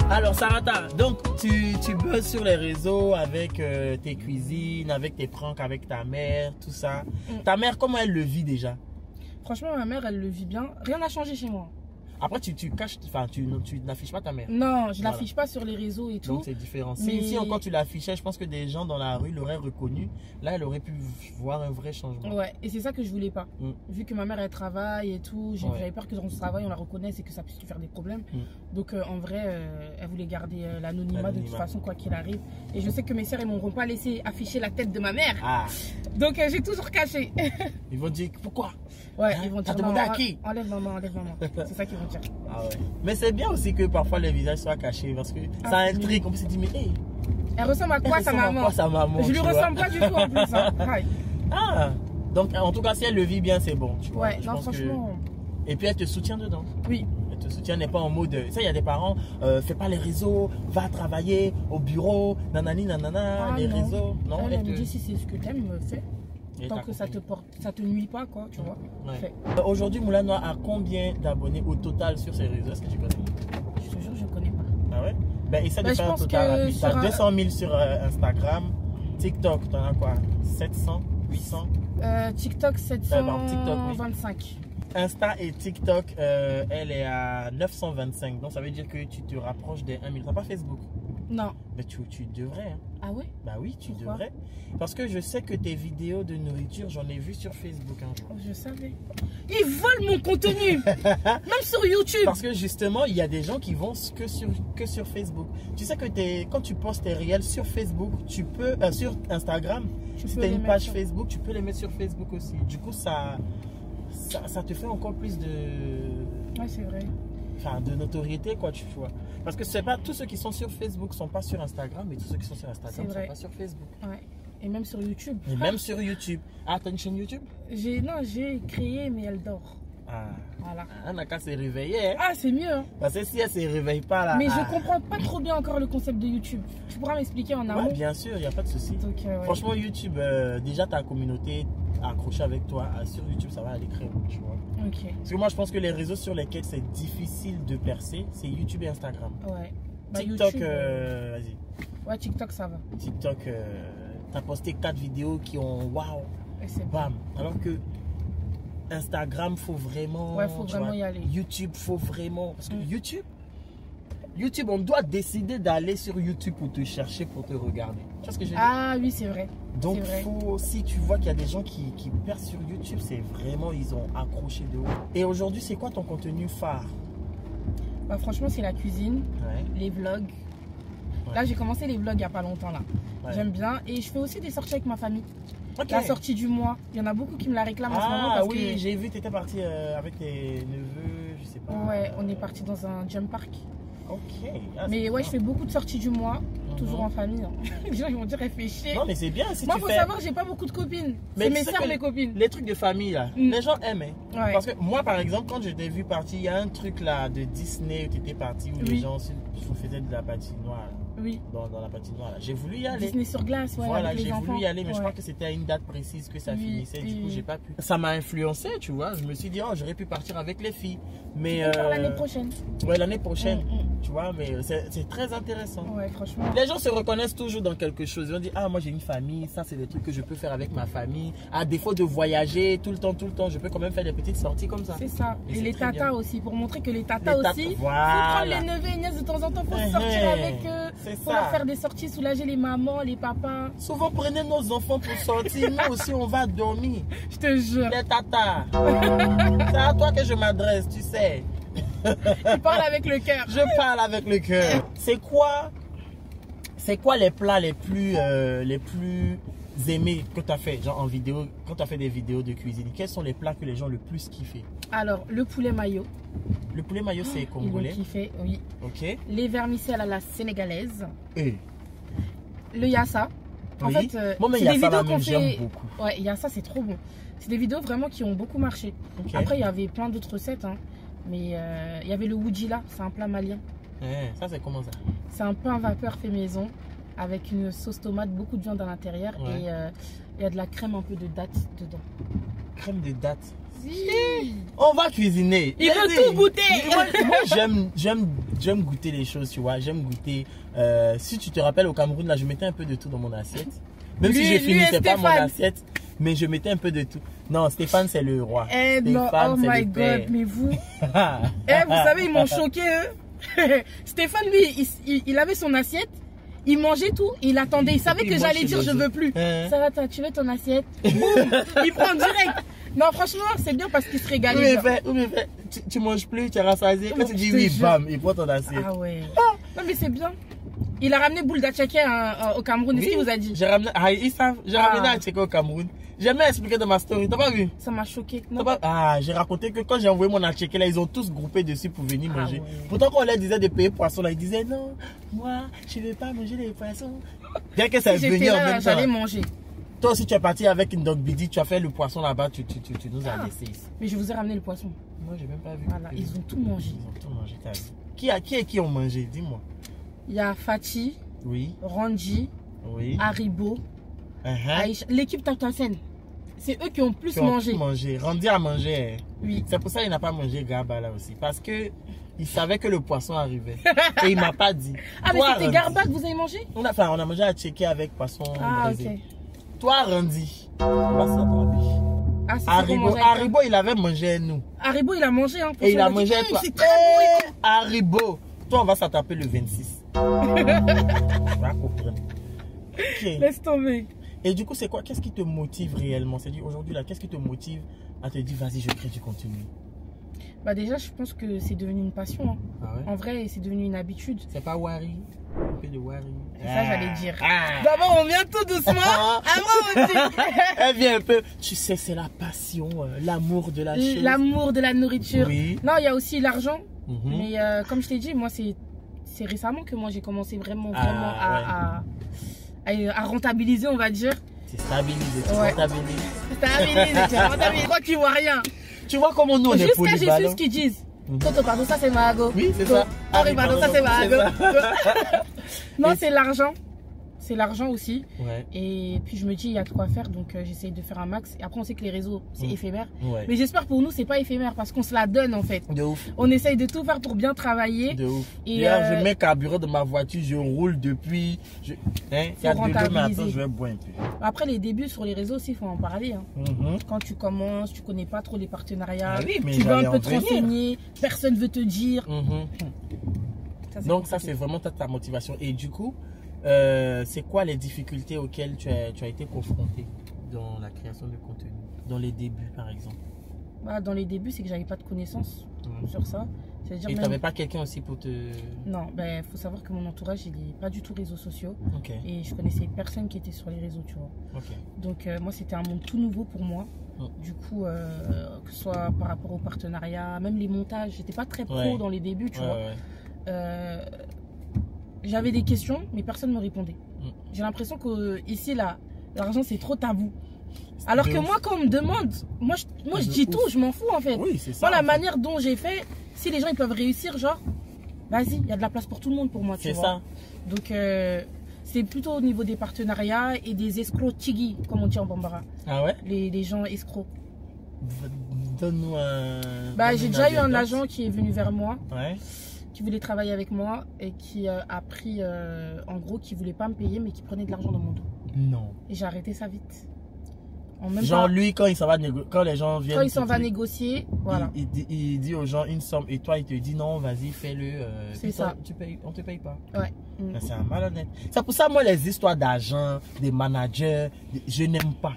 A: Alors Sarata, donc tu buzz sur les réseaux avec tes cuisines, avec tes pranks, avec ta mère, tout ça. Ta mère, comment elle le vit déjà?
B: Franchement, ma mère, elle le vit bien. Rien n'a changé chez moi.
A: Après, tu caches, enfin, tu n'affiches pas ta mère.
B: Non, je l'affiche pas sur les réseaux et tout.
A: Donc, c'est différent. Si encore tu l'affichais, je pense que des gens dans la rue l'auraient reconnu. Là, elle aurait pu voir un vrai changement.
B: Ouais, et c'est ça que je voulais pas. Vu que ma mère, elle travaille et tout, j'avais peur que dans son travail, on la reconnaisse et que ça puisse lui faire des problèmes. Donc, en vrai, elle voulait garder l'anonymat de toute façon, quoi qu'il arrive. Et je sais que mes sœurs, ils m'auront pas laissé afficher la tête de ma mère. Donc, j'ai toujours caché.
A: Ils vont dire pourquoi?
B: Ouais, ils vont dire.
A: T'as demandé à qui?
B: Enlève maman, enlève maman. C'est ça qu'ils vont dire.
A: Ah ouais. Mais c'est bien aussi que parfois les visages soient cachés parce que ça intrigue. On peut se dire, mais hey,
B: elle ressemble à quoi sa maman? Je lui ressemble pas du tout en plus. Hein.
A: Ah, donc en tout cas, si elle le vit bien, c'est bon. Tu vois.
B: Ouais, non, franchement.
A: Et puis elle te soutient dedans.
B: Oui.
A: Elle te soutient, n'est pas en mode. Ça, il y a des parents, fais pas les réseaux, va travailler au bureau, nanani, nanana, les réseaux. Non,
B: elle me dit si c'est ce que t'aimes, fais. Tant que ça te nuit pas, quoi, tu vois.
A: Ouais. Aujourd'hui, Moula Noire a combien d'abonnés au total sur ses réseaux? Est-ce que tu connais?
B: Je te jure, je connais pas.
A: Ah ouais? Ben, essaie de faire un total rapide. Tu as 200 000 sur Instagram. TikTok, t'en as quoi? 700? 800?
B: TikTok, 725.
A: Oui. Insta et TikTok, elle est à 925. Donc ça veut dire que tu te rapproches des 1000. T'as pas Facebook?
B: Non.
A: Mais tu devrais. Hein.
B: Ah ouais?
A: Bah oui, tu devrais. Parce que je sais que tes vidéos de nourriture, j'en ai vu sur Facebook un jour.
B: Oh, je savais. Ils volent mon contenu. Même sur YouTube.
A: Parce que justement, il y a des gens qui vont que sur Facebook. Tu sais que quand tu postes tes réels sur Facebook, tu peux, sur Instagram, si tu as une page Facebook, tu peux les mettre sur Facebook aussi. Du coup, ça te fait encore plus de...
B: Ouais, c'est vrai.
A: Enfin, de notoriété, quoi, tu vois. Parce que c'est pas tous ceux qui sont sur Facebook sont pas sur Instagram, mais tous ceux qui sont sur Instagram sont pas sur Facebook.
B: Ouais. Et même sur YouTube.
A: Et même sur YouTube. Ah, t'as une chaîne YouTube?
B: Non, j'ai créé, mais elle dort.
A: Ah.
B: Voilà.
A: On n'a qu'à se réveiller. Hein?
B: Ah, c'est mieux. Hein?
A: Parce que si elle se réveille pas là.
B: Mais je comprends pas trop bien encore le concept de YouTube. Tu pourras m'expliquer en amont?
A: Ouais, bien sûr, il n'y a pas de souci. Franchement, YouTube, déjà ta communauté accrochée avec toi sur YouTube, ça va aller très haut, tu vois.
B: Ok.
A: Parce que moi, je pense que les réseaux sur lesquels c'est difficile de percer, c'est YouTube et Instagram.
B: Ouais.
A: TikTok, vas-y.
B: Ouais, TikTok, ça va.
A: TikTok, t'as posté 4 vidéos qui ont waouh. Bam. Alors que Instagram, faut vraiment.
B: Ouais, faut vraiment y aller.
A: YouTube, faut vraiment. Parce que YouTube, on doit décider d'aller sur YouTube pour te chercher, pour te regarder. Tu vois ce que je veux dire?
B: Ah oui, c'est vrai.
A: Donc, si tu vois qu'il y a des gens qui percent sur YouTube, c'est vraiment, ils ont accroché de haut. Et aujourd'hui, c'est quoi ton contenu phare?
B: Bah, franchement, c'est la cuisine, les vlogs. Là, j'ai commencé les vlogs il n'y a pas longtemps là. J'aime bien. Et je fais aussi des sorties avec ma famille. La sortie du mois. Il y en a beaucoup qui me la réclament en ce moment.
A: Ah oui, j'ai vu, tu étais partie avec tes neveux, je sais pas.
B: Ouais, on est parti dans un jump park.
A: Ok.
B: Mais ouais, je fais beaucoup de sorties du mois, toujours en famille. Hein. Les gens ils vont dire réfléchir.
A: Non, mais c'est bien. Si
B: moi, il faut savoir, j'ai pas beaucoup de copines. C'est mes soeurs, mes copines.
A: Les trucs de famille là, les gens aiment. Hein. Parce que moi, par exemple, quand je t'ai vu partir, il y a un truc là de Disney où tu étais parti, où les gens faisaient de la patinoire.
B: Oui.
A: Dans la patinoire là. J'ai voulu y aller.
B: Disney sur glace, ouais.
A: Voilà, j'ai voulu y aller, mais je crois que c'était à une date précise que ça finissait. Du coup, j'ai pas pu. Ça m'a influencé, tu vois. Je me suis dit, oh, j'aurais pu partir avec les filles. Mais
B: l'année prochaine.
A: Ouais, l'année prochaine. Tu vois, mais c'est très intéressant.
B: Ouais, franchement.
A: Les gens se reconnaissent toujours dans quelque chose. Ils vont dire, ah, moi j'ai une famille, ça c'est des trucs que je peux faire avec ma famille. À défaut de voyager tout le temps, je peux quand même faire des petites sorties comme ça.
B: C'est ça. Et les tatas aussi, pour montrer que les tatas aussi, faut prendre les neveux et nièces de temps en temps pour sortir avec eux. Pour leur faire des sorties, soulager les mamans, les papas.
A: Souvent, prenez nos enfants pour sortir. Nous aussi, on va dormir.
B: Je te jure.
A: Les tatas. C'est à toi que je m'adresse, tu sais.
B: Tu parles avec le cœur.
A: Je parle avec le cœur. C'est quoi les plats les plus aimés que tu as fait, genre en vidéo, quand tu as fait des vidéos de cuisine? Quels sont les plats que les gens le plus kiffé?
B: Alors, le poulet mayo.
A: Le poulet mayo, c'est congolais?
B: Ils l'ont kiffé, oui.
A: Ok.
B: Les vermicelles à la sénégalaise.
A: Et
B: le yassa. En fait,
A: moi, mais
B: c'est des vidéos qu'on
A: j'aime
B: fait.
A: beaucoup.
B: Ouais, yassa, c'est trop bon. C'est des vidéos vraiment qui ont beaucoup marché.
A: Okay.
B: Après, il y avait plein d'autres recettes, hein. Mais il y avait le woudjila, c'est un plat malien.
A: Ça, c'est comment ça? C'est
B: un pain vapeur fait maison avec une sauce tomate, beaucoup de viande à l'intérieur et il y a de la crème, un peu de date dedans.
A: Crème de date?
B: Si.
A: On va cuisiner.
B: Il veut tout goûter.
A: Moi, j'aime goûter les choses, tu vois. J'aime goûter. Si tu te rappelles, au Cameroun, là, je mettais un peu de tout dans mon assiette. Même si je finissais pas mon assiette, mais je mettais un peu de tout. Non, Stéphane, c'est le roi.
B: Non, oh my God, mais vous. Vous savez, ils m'ont choqué, eux. Stéphane, lui, il avait son assiette. Il mangeait tout, il attendait, il savait que j'allais dire je veux plus. Ça va, tu veux ton assiette? Boum, il prend direct. Non, franchement, c'est bien parce qu'il se régale.
A: Tu manges plus, tu es rassasié. Quand tu dis oui, bam, il prend ton assiette.
B: Ah ouais. Non, mais c'est bien. Il a ramené boule d'Atchaké au Cameroun. Est-ce qu'il vous a dit?
A: J'ai ramené, j'ai ramené Atchaké au Cameroun. J'ai jamais expliqué dans ma story, t'as pas vu?
B: Ça m'a choqué.
A: J'ai raconté que quand j'ai envoyé mon Atchaké là, ils ont tous groupé dessus pour venir manger. Ouais. Pourtant, quand on leur disait de payer poisson là, ils disaient non, moi, je ne vais pas manger les poissons. Bien que ça est venu en même temps.
B: J'allais manger.
A: Toi aussi, tu es parti avec une dog bidi, tu as fait le poisson là-bas, tu nous as laissé ici.
B: Mais je vous ai ramené le poisson.
A: Moi, j'ai même pas vu.
B: Voilà, ils ont tout mangé.
A: Ils ont tout mangé, t'as vu. Qui ont mangé? Dis-moi.
B: Il y a Fatih,
A: oui.
B: Ranji,
A: oui.
B: Haribo, l'équipe Tatasen. C'est eux qui ont plus mangé.
A: Randy a mangé.
B: Oui.
A: C'est pour ça qu'il n'a pas mangé Garba là aussi. Parce que il savait que le poisson arrivait. Et il m'a pas dit.
B: Ah, mais c'était Garba que vous avez mangé?
A: On a mangé à checker avec poisson braisé.
B: Ok.
A: Toi, Randy, on va s'attraper. Haribo, il avait mangé nous.
B: Haribo, il a mangé. Hein,
A: et il a mangé toi. Haribo. Toi, on va s'attraper le 26. Tu vas comprendre. Okay.
B: Laisse tomber.
A: Et du coup, c'est quoi? Qu'est-ce qui te motive réellement? C'est-à-dire aujourd'hui, là, qu'est-ce qui te motive à te dire, vas-y, je crée du contenu?
B: Bah déjà, je pense que c'est devenu une passion. Hein.
A: Ah ouais?
B: En vrai, c'est devenu une habitude.
A: C'est pas Wari? Un peu de Wari.
B: C'est ça, j'allais dire. D'abord, on vient tout doucement.
A: Elle vient un peu. Tu sais, c'est la passion, l'amour de la chose.
B: L'amour de la nourriture.
A: Oui.
B: Non, il y a aussi l'argent. Mais comme je t'ai dit, moi, c'est récemment que moi, j'ai commencé vraiment à rentabiliser, on va dire.
A: C'est stabilisé, tu
B: rentabilises. Je crois qu'ils voient rien.
A: Tu vois comment nous on est polyvalents.
B: Jusqu'à Jésus ce qu'ils disent. Toto, pardon, ça c'est Mago.
A: Oui, c'est ça.
B: Henri, pardon, ça c'est Mago. Non, c'est l'argent. C'est l'argent aussi.
A: Ouais.
B: Et puis je me dis, il y a de quoi faire, donc j'essaye de faire un max. Et après, on sait que les réseaux, c'est éphémère.
A: Ouais.
B: Mais j'espère pour nous, c'est pas éphémère parce qu'on se la donne en fait.
A: De ouf.
B: On essaye de tout faire pour bien travailler.
A: De ouf.
B: Et
A: je mets carburant dans ma voiture, je roule depuis. Il y a 2 jours, mais attends, je vais boire un peu.
B: Après, les débuts sur les réseaux aussi, il faut en parler. Hein. Quand tu commences, tu connais pas trop les partenariats.
A: Oui, mais
B: tu veux un peu te renseigner, personne veut te dire.
A: Donc, ça, c'est vraiment ta motivation. Et du coup, c'est quoi les difficultés auxquelles tu as été confronté dans la création de contenu? Dans les débuts, par exemple?
B: Dans les débuts, c'est que j'avais pas de connaissances sur ça.
A: Et tu n'avais pas quelqu'un aussi pour te...
B: Non, il faut savoir que mon entourage, il n'est pas du tout réseaux sociaux.
A: Okay.
B: Et je connaissais personne qui était sur les réseaux, tu vois.
A: Okay.
B: Donc, moi, c'était un monde tout nouveau pour moi. Du coup, que ce soit par rapport au partenariat, même les montages, j'étais pas très pro dans les débuts, tu vois. J'avais des questions, mais personne ne me répondait. J'ai l'impression que ici, là, l'argent, c'est trop tabou. Alors que moi, quand on me demande, moi je dis tout, je m'en fous en fait.
A: Oui, c'est ça.
B: Moi, la manière dont j'ai fait, si les gens ils peuvent réussir, genre, vas-y, il y a de la place pour tout le monde pour moi, tu vois. C'est ça. Donc, c'est plutôt au niveau des partenariats et des escrocs tigui, comme on dit en Bambara.
A: Ah ouais?
B: Les gens escrocs.
A: Donne-nous un...
B: j'ai déjà eu un agent qui est venu vers moi.
A: Ouais.
B: Qui voulait travailler avec moi et qui a pris, en gros, qui voulait pas me payer mais qui prenait de l'argent dans mon dos.
A: Non.
B: Et j'ai arrêté ça vite.
A: Genre lui, quand il s'en va quand les gens viennent...
B: Quand il s'en va négocier, voilà.
A: Il dit aux gens une somme et toi, il te dit non, vas-y, fais-le.
B: C'est ça.
A: On te paye pas.
B: Ouais.
A: C'est un malhonnête. C'est pour ça, moi, les histoires d'agents, des managers, je n'aime pas.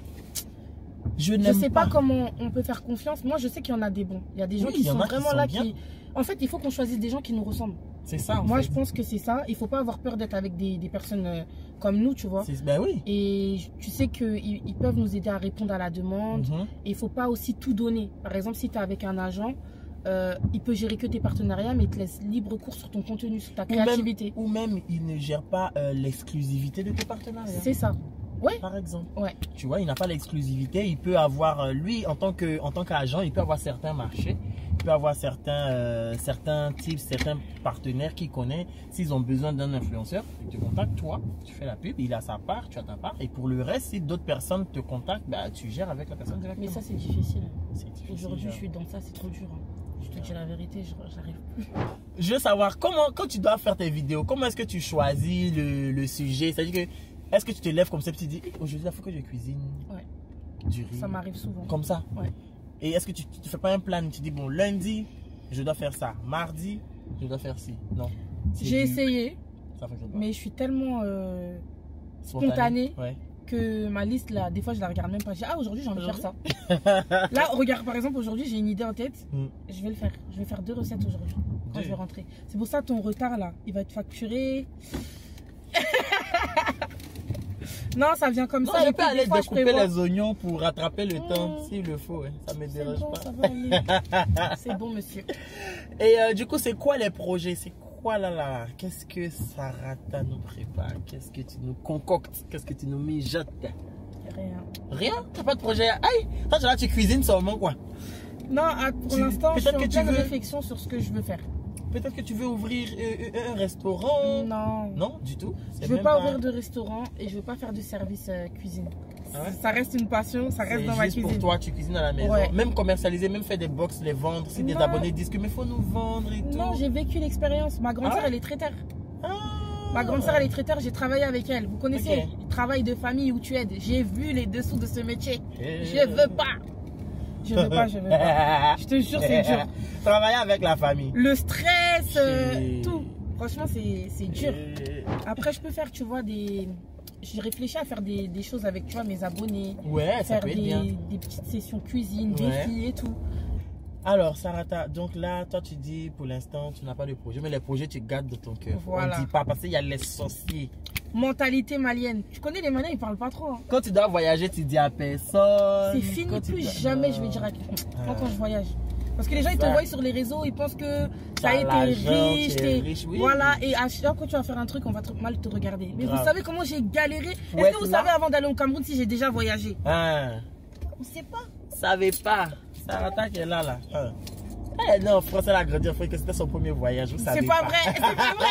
B: Je sais pas comment on peut faire confiance. Moi, je sais qu'il y en a des bons. Il y a des gens qui sont vraiment là qui... En fait, il faut qu'on choisisse des gens qui nous ressemblent.
A: C'est ça.
B: Moi, je pense que c'est ça. Il faut pas avoir peur d'être avec des personnes comme nous, tu vois.
A: Ben oui.
B: Et tu sais qu'ils peuvent nous aider à répondre à la demande. Et il faut pas aussi tout donner. Par exemple, si tu es avec un agent, il peut gérer que tes partenariats, mais il te laisse libre cours sur ton contenu, sur ta créativité.
A: Ou même il ne gère pas l'exclusivité de tes partenariats.
B: C'est ça. Ouais.
A: Par exemple.
B: Ouais.
A: Tu vois, il n'a pas l'exclusivité. Il peut avoir, lui, en tant qu'agent, il peut avoir certains marchés. Il peut avoir certains types, certains partenaires qu'il connaît. S'ils ont besoin d'un influenceur, il te contacte toi, tu fais la pub, il a sa part, tu as ta part. Et pour le reste, si d'autres personnes te contactent, bah, tu gères avec la personne directement.
B: Mais ça, c'est difficile.
A: Aujourd'hui,
B: je suis dans ça, c'est trop dur. Je te dis la vérité, j'arrive plus.
A: Je veux savoir, quand tu dois faire tes vidéos, comment est-ce que tu choisis le sujet? C'est-à-dire que, est-ce que tu te lèves comme ça et tu te dis, aujourd'hui, il faut que je cuisine du riz?
B: Ça m'arrive souvent.
A: Comme ça?
B: Ouais.
A: Et est-ce que tu ne fais pas un plan? Tu dis, bon, lundi, je dois faire ça. Mardi, je dois faire ci. Non.
B: J'ai essayé,
A: ça fonctionne pas.
B: Mais je suis tellement spontanée que ma liste, là, des fois, je la regarde même pas. Je dis, ah, aujourd'hui, j'ai envie de faire ça. Là, regarde, par exemple, aujourd'hui, j'ai une idée en tête. Je vais le faire. Je vais faire 2 recettes aujourd'hui quand je vais rentrer. C'est pour ça, ton retard, là, il va être facturé. Non, ça vient comme ça.
A: Je peux aller découper les oignons pour rattraper le temps s'il le faut. Ça ne me dérange pas.
B: Ça va aller. C'est bon, monsieur.
A: Et du coup, c'est quoi les projets? C'est quoi là? Qu'est-ce que Sarata nous prépare? Qu'est-ce que tu nous concoctes? Qu'est-ce que tu nous mijotes?
B: Rien.
A: Rien? T'as pas de projet? Aïe! Toi, là, tu cuisines seulement quoi?
B: Non, pour l'instant, je suis en pleine réflexion sur ce que je veux faire.
A: Peut-être que tu veux ouvrir un restaurant?
B: Non.
A: Non, du tout?
B: Je veux pas ouvrir de restaurant et je veux pas faire de service cuisine. Ah ouais? Ça reste une passion, ça reste dans ma cuisine.
A: Pour toi, tu cuisines à la maison. Même commercialiser, même faire des box, les vendre. Si des abonnés disent que mais faut nous vendre et tout.
B: Non, j'ai vécu l'expérience. Ma grande sœur, elle est traiteur. Ma grande sœur, elle est traiteur, j'ai travaillé avec elle. Vous connaissez le travail de famille où tu aides. J'ai vu les dessous de ce métier. Je veux pas. Je veux pas. Je te jure, c'est dur.
A: Travailler avec la famille.
B: Le stress, tout. Franchement, c'est dur. Après, je peux faire, tu vois, j'ai réfléchi à faire des choses avec, tu vois, mes abonnés.
A: Ouais, ça peut être bien.
B: Des petites sessions cuisine, défis et tout.
A: Alors, Sarata, donc là, toi, tu dis, pour l'instant, tu n'as pas de projet. Mais les projets, tu gardes de ton cœur.
B: Voilà.
A: On ne dit pas, parce qu'il y a les sorciers.
B: Mentalité malienne. Tu connais les Maliens, ils parlent pas trop. Hein.
A: Quand tu dois voyager, tu dis à personne.
B: C'est fini, plus jamais je vais dire à quelqu'un. Quand je voyage. Parce que les gens, ils te voient sur les réseaux, ils pensent que ça y est, t'es riche. Oui. Voilà, et à chaque fois que tu vas faire un truc, on va mal te regarder. Mais vous savez comment j'ai galéré? Est-ce que vous savez avant d'aller au Cameroun si j'ai déjà voyagé? On sait pas.
A: Vous savez pas. Sarata qui est là. Non, France, elle a grandi en Afrique, c'était son premier voyage.
B: C'est pas vrai, c'est pas vrai.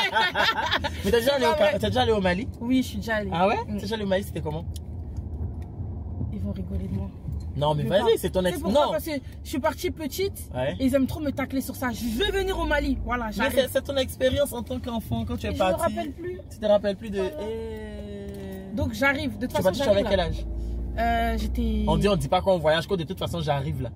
A: Mais t'es déjà allé au Mali?
B: Oui, je suis déjà allée.
A: Ah ouais? T'es déjà allé au Mali, c'était comment?
B: Ils vont rigoler de moi.
A: Non, mais vas-y, c'est ton expérience. Non,
B: parce que je suis partie petite et ils aiment trop me tacler sur ça. Je veux venir au Mali. Voilà,
A: mais c'est ton expérience en tant qu'enfant quand tu es parti.
B: Je me rappelle plus.
A: Tu te rappelles plus de.
B: Voilà. Donc j'arrive. De toute façon,
A: tu es parti avec quel âge?
B: J'étais.
A: On dit pas qu'on voyage, que de toute façon j'arrive là.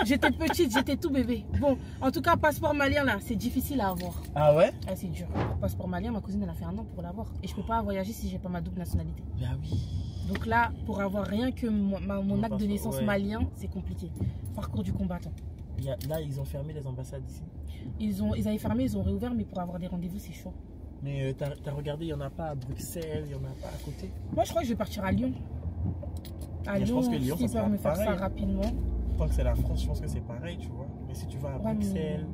B: J'étais petite, j'étais tout bébé. Bon, en tout cas, passeport malien là, c'est difficile à avoir.
A: Ah ouais?
B: C'est dur. Passeport malien, ma cousine elle a fait 1 an pour l'avoir. Et je peux pas voyager si j'ai pas ma double nationalité.
A: Ah oui.
B: Donc là, pour avoir rien que mon acte de naissance malien, c'est compliqué. Parcours du combattant.
A: Là, ils ont fermé les ambassades ici.
B: Ils avaient fermé, ils ont réouvert, mais pour avoir des rendez-vous, c'est chaud.
A: Mais t'as regardé, il n'y en a pas à Bruxelles, il n'y en a pas à côté.
B: Moi, je crois que je vais partir à Lyon. À Lyon, je pense que Lyon, ça peuvent me faire ça rapidement.
A: Tant que c'est la France, je pense que c'est pareil, tu vois. Mais si tu vas à Bruxelles,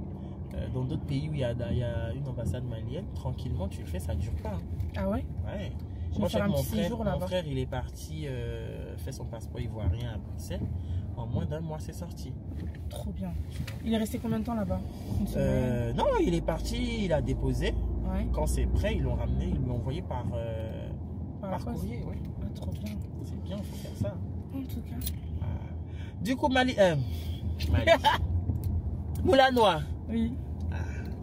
A: dans d'autres pays où il y a une ambassade malienne, tranquillement, tu le fais, ça ne dure pas.
B: Ah ouais?
A: Ouais.
B: Moi, je sais que mon
A: frère, il est parti faire son passeport ivoirien à Bruxelles. En moins d'1 mois, c'est sorti.
B: Trop bien. Il est resté combien de temps là-bas?
A: Non, il est parti, il a déposé.
B: Ouais.
A: Quand c'est prêt, ils l'ont ramené, ils l'ont envoyé par courrier. Ouais.
B: Ah, trop bien.
A: C'est bien, il faut faire ça.
B: En tout cas.
A: Du coup, Moulanois.
B: Oui.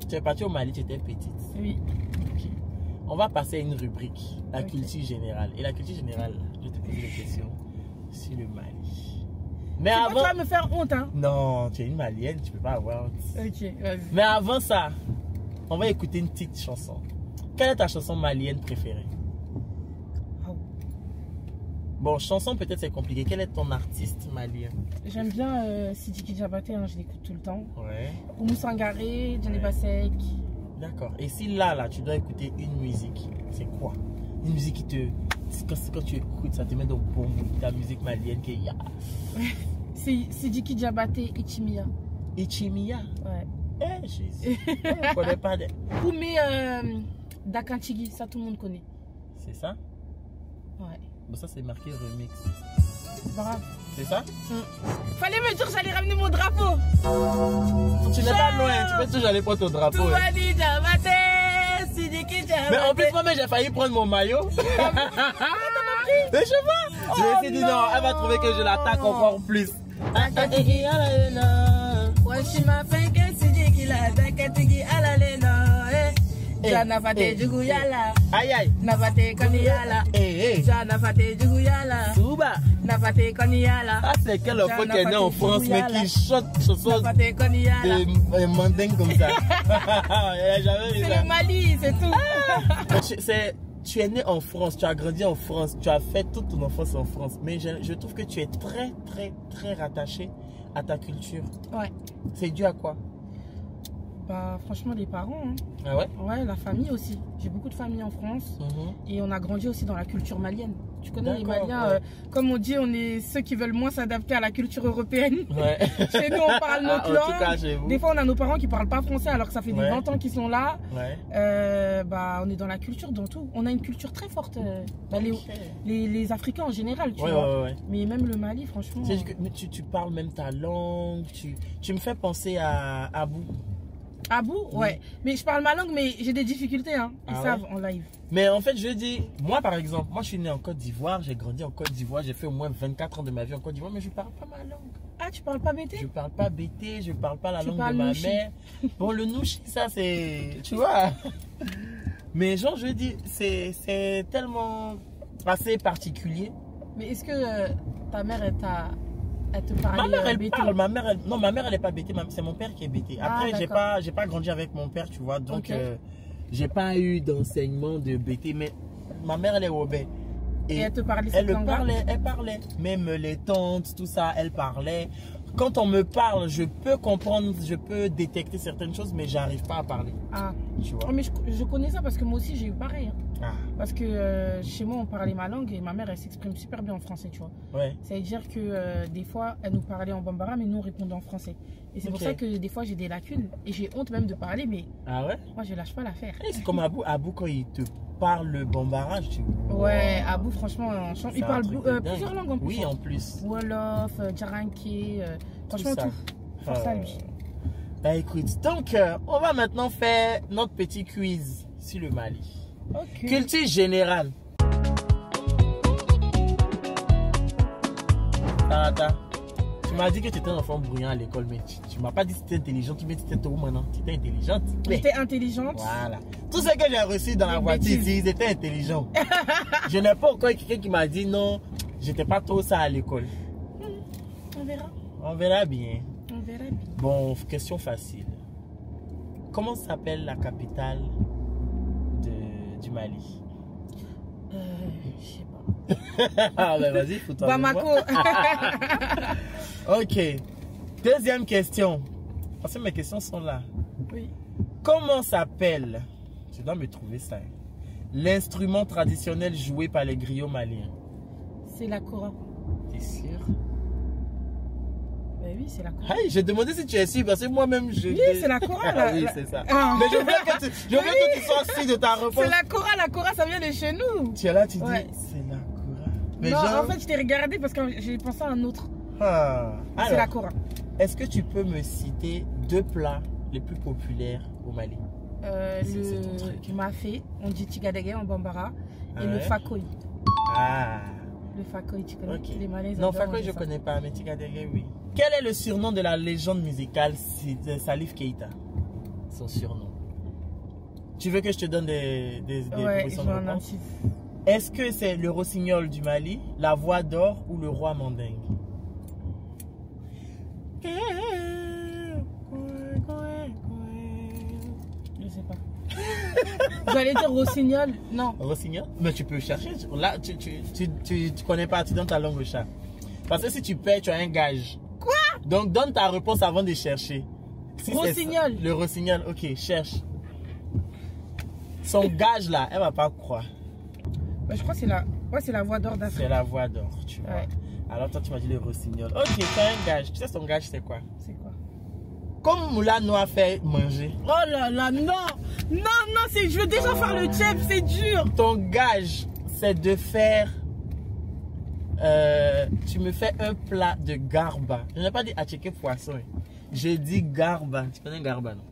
A: Tu es parti au Mali, tu étais petite.
B: Oui.
A: Okay. On va passer à une rubrique, la culture générale. Et la culture générale, Je te pose des questions sur le Mali. Mais
B: avant...
A: avant...
B: Tu vas me faire honte, hein?
A: Non, tu es une Malienne, tu peux pas avoir honte.
B: Ok, vas-y.
A: Mais avant ça, on va écouter une petite chanson. Quelle est ta chanson malienne préférée?
B: Oh.
A: Bon, chanson peut-être c'est compliqué. Quel est ton artiste malien?
B: J'aime bien Sidiki Diabaté, hein, je l'écoute tout le temps.
A: Ouais.
B: Oumou Sangaré, Johnny Bassek.
A: D'accord. Et si là, tu dois écouter une musique, c'est quoi? Une musique qui te... Quand tu écoutes, ça te met dans le bon mood. Ta musique malienne qui est...
B: C'est Sidiki Diabaté, Ichimia.
A: Ichimia?
B: Ouais.
A: Eh, Jésus. On ne connaît pas de...
B: Oumé Dakanchigi, ça tout le monde connaît.
A: C'est ça?
B: Ouais.
A: Bon, ça c'est marqué remix.
B: Bravo.
A: C'est ça?
B: Fallait me dire que j'allais ramener mon drapeau.
A: Tu n'es pas loin, tu peux toujours aller prendre ton drapeau. Mais en plus, moi-même, j'ai failli prendre mon maillot. Mais je vois. Je me suis dit non, elle va trouver que je l'attaque encore plus. Aïe aïe. Ah, c'est quel enfant qui est né en France mais qui chante chanson de mandingue comme ça.
B: C'est le Mali, c'est tout.
A: Tu es né en France, tu as grandi en France, tu as fait toute ton enfance en France. Mais je trouve que tu es très rattaché à ta culture.
B: Ouais.
A: C'est dû à quoi?
B: Bah, franchement, les parents. Hein.
A: Ah ouais?
B: Ouais, la famille aussi. J'ai beaucoup de familles en France. Et on a grandi aussi dans la culture malienne. Tu connais les Maliens, ouais. Comme on dit, on est ceux qui veulent moins s'adapter à la culture européenne. Ouais. Chez nous, on parle notre langue. En tout cas, chez vous. Des fois, on a nos parents qui parlent pas français alors que ça fait des 20 ans qu'ils sont là. Ouais. Bah, on est dans la culture, dans tout. On a une culture très forte. Bah, les Africains en général, tu vois. Ouais. Mais même le Mali, franchement.
A: Tu parles même ta langue. Tu me fais penser à Abou.
B: Abou, ouais. Mais je parle ma langue, mais j'ai des difficultés, hein. Ils savent en live.
A: Mais en fait, je dis, moi par exemple, moi je suis né en Côte d'Ivoire, j'ai grandi en Côte d'Ivoire, j'ai fait au moins 24 ans de ma vie en Côte d'Ivoire, mais je parle pas ma langue.
B: Ah, tu parles pas bété?
A: Je parle pas bété, je parle pas la langue de ma mère. Bon, le nouchi, ça c'est, tu vois. Mais genre, je dis, c'est tellement assez particulier.
B: Mais est-ce que ta mère est ta...
A: Ma mère elle parle, non ma mère elle est pas bêtée, c'est mon père qui est bêté. Après j'ai pas grandi avec mon père, tu vois, donc j'ai pas eu d'enseignement de bêté, mais ma mère elle est obé.
B: Et elle te parlait
A: elle parlait, même les tantes, tout ça, elle parlait. Quand on me parle, je peux comprendre, je peux détecter certaines choses, mais j'arrive pas à parler. Ah,
B: tu vois. Oh, mais je connais ça parce que moi aussi j'ai eu pareil. Hein. Ah. Parce que chez moi on parlait ma langue et ma mère elle s'exprime super bien en français, tu vois. Ouais. Ça veut dire que des fois elle nous parlait en bambara, mais nous on répondait en français. Et c'est pour ça que des fois j'ai des lacunes et j'ai honte même de parler, mais moi je lâche pas l'affaire.
A: C'est comme Abou quand il te parle le bambara, tu vois.
B: Ouais, Abou franchement, il parle plusieurs langues en plus.
A: Oui, en plus.
B: Wolof, Djaranké, franchement tout. Force à lui.
A: Bah écoute, donc on va maintenant faire notre petit quiz sur le Mali. Okay. Culture générale. Tarata, tu m'as dit que tu étais un enfant bruyant à l'école, mais tu m'as pas dit que tu étais intelligente, mais tu étais trop maintenant. Tu étais intelligente.
B: J'étais intelligente.
A: Voilà. Tout ce que j'ai reçu dans la voiture ici, ils étaient intelligents. Je n'ai pas encore quelqu'un qui m'a dit non, j'étais pas trop ça à l'école.
B: On verra.
A: On verra bien.
B: On verra bien.
A: Bon, question facile. Comment s'appelle la capitale du Mali?
B: Je sais pas.
A: Ah ben vas-y, fous-toi.
B: Bamako.
A: Ok. Deuxième question. Parce que mes questions sont là.
B: Oui.
A: Comment s'appelle, tu dois me trouver ça, l'instrument traditionnel joué par les griots maliens?
B: C'est la kora.
A: T'es sûr?
B: Ben oui, c'est la kora.
A: Hey, j'ai demandé si tu es sûr parce que moi-même je...
B: Oui, c'est la kora.
A: Oui, c'est ça. Ah. Mais je veux que tu sois sûr de ta réponse.
B: C'est la kora, ça vient de chez nous.
A: Tu es là, tu dis, c'est la kora.
B: Mais non, genre... en fait, je t'ai regardé parce que j'ai pensé à un autre. Ah. C'est la kora.
A: Est-ce que tu peux me citer 2 plats les plus populaires au Mali?
B: Le mafé, on dit tigadege en bambara, et le fakoy.
A: Ah.
B: Le fakoy, tu connais? Les Malaisiens.
A: Non, fakoy, je ne connais pas, mais tigadege, oui. Quel est le surnom de la légende musicale de Salif Keita? Son surnom. Tu veux que je te donne des propositions de réponse? Est-ce que c'est le rossignol du Mali, la voix d'or ou le roi mandingue?
B: Je sais pas. J'allais dire rossignol. Non.
A: Rossignol? Mais tu peux chercher. Là, tu connais pas, tu donnes ta langue au chat. Parce que si tu perds, tu as un gage.
B: Quoi?
A: Donc donne ta réponse avant de chercher. Si
B: rossignol.
A: Le rossignol, ok, cherche. Son gage là, elle va pas croire.
B: Bah, je crois que c'est la... Ouais, c'est la voix d'or d'Afrique.
A: C'est la voix d'or, tu vois.
B: Ouais.
A: Alors toi tu m'as dit le rossignol. Ok, tu as un gage. Tu sais son gage c'est quoi?
B: C'est quoi?
A: Comme Moula Noir fait manger.
B: Oh là là, non! Non, non, je veux déjà faire le chef, c'est dur!
A: Ton gage, c'est de faire... tu me fais un plat de garba. Je n'ai pas dit attiquer poisson. J'ai dit garba. Tu connais garba, non?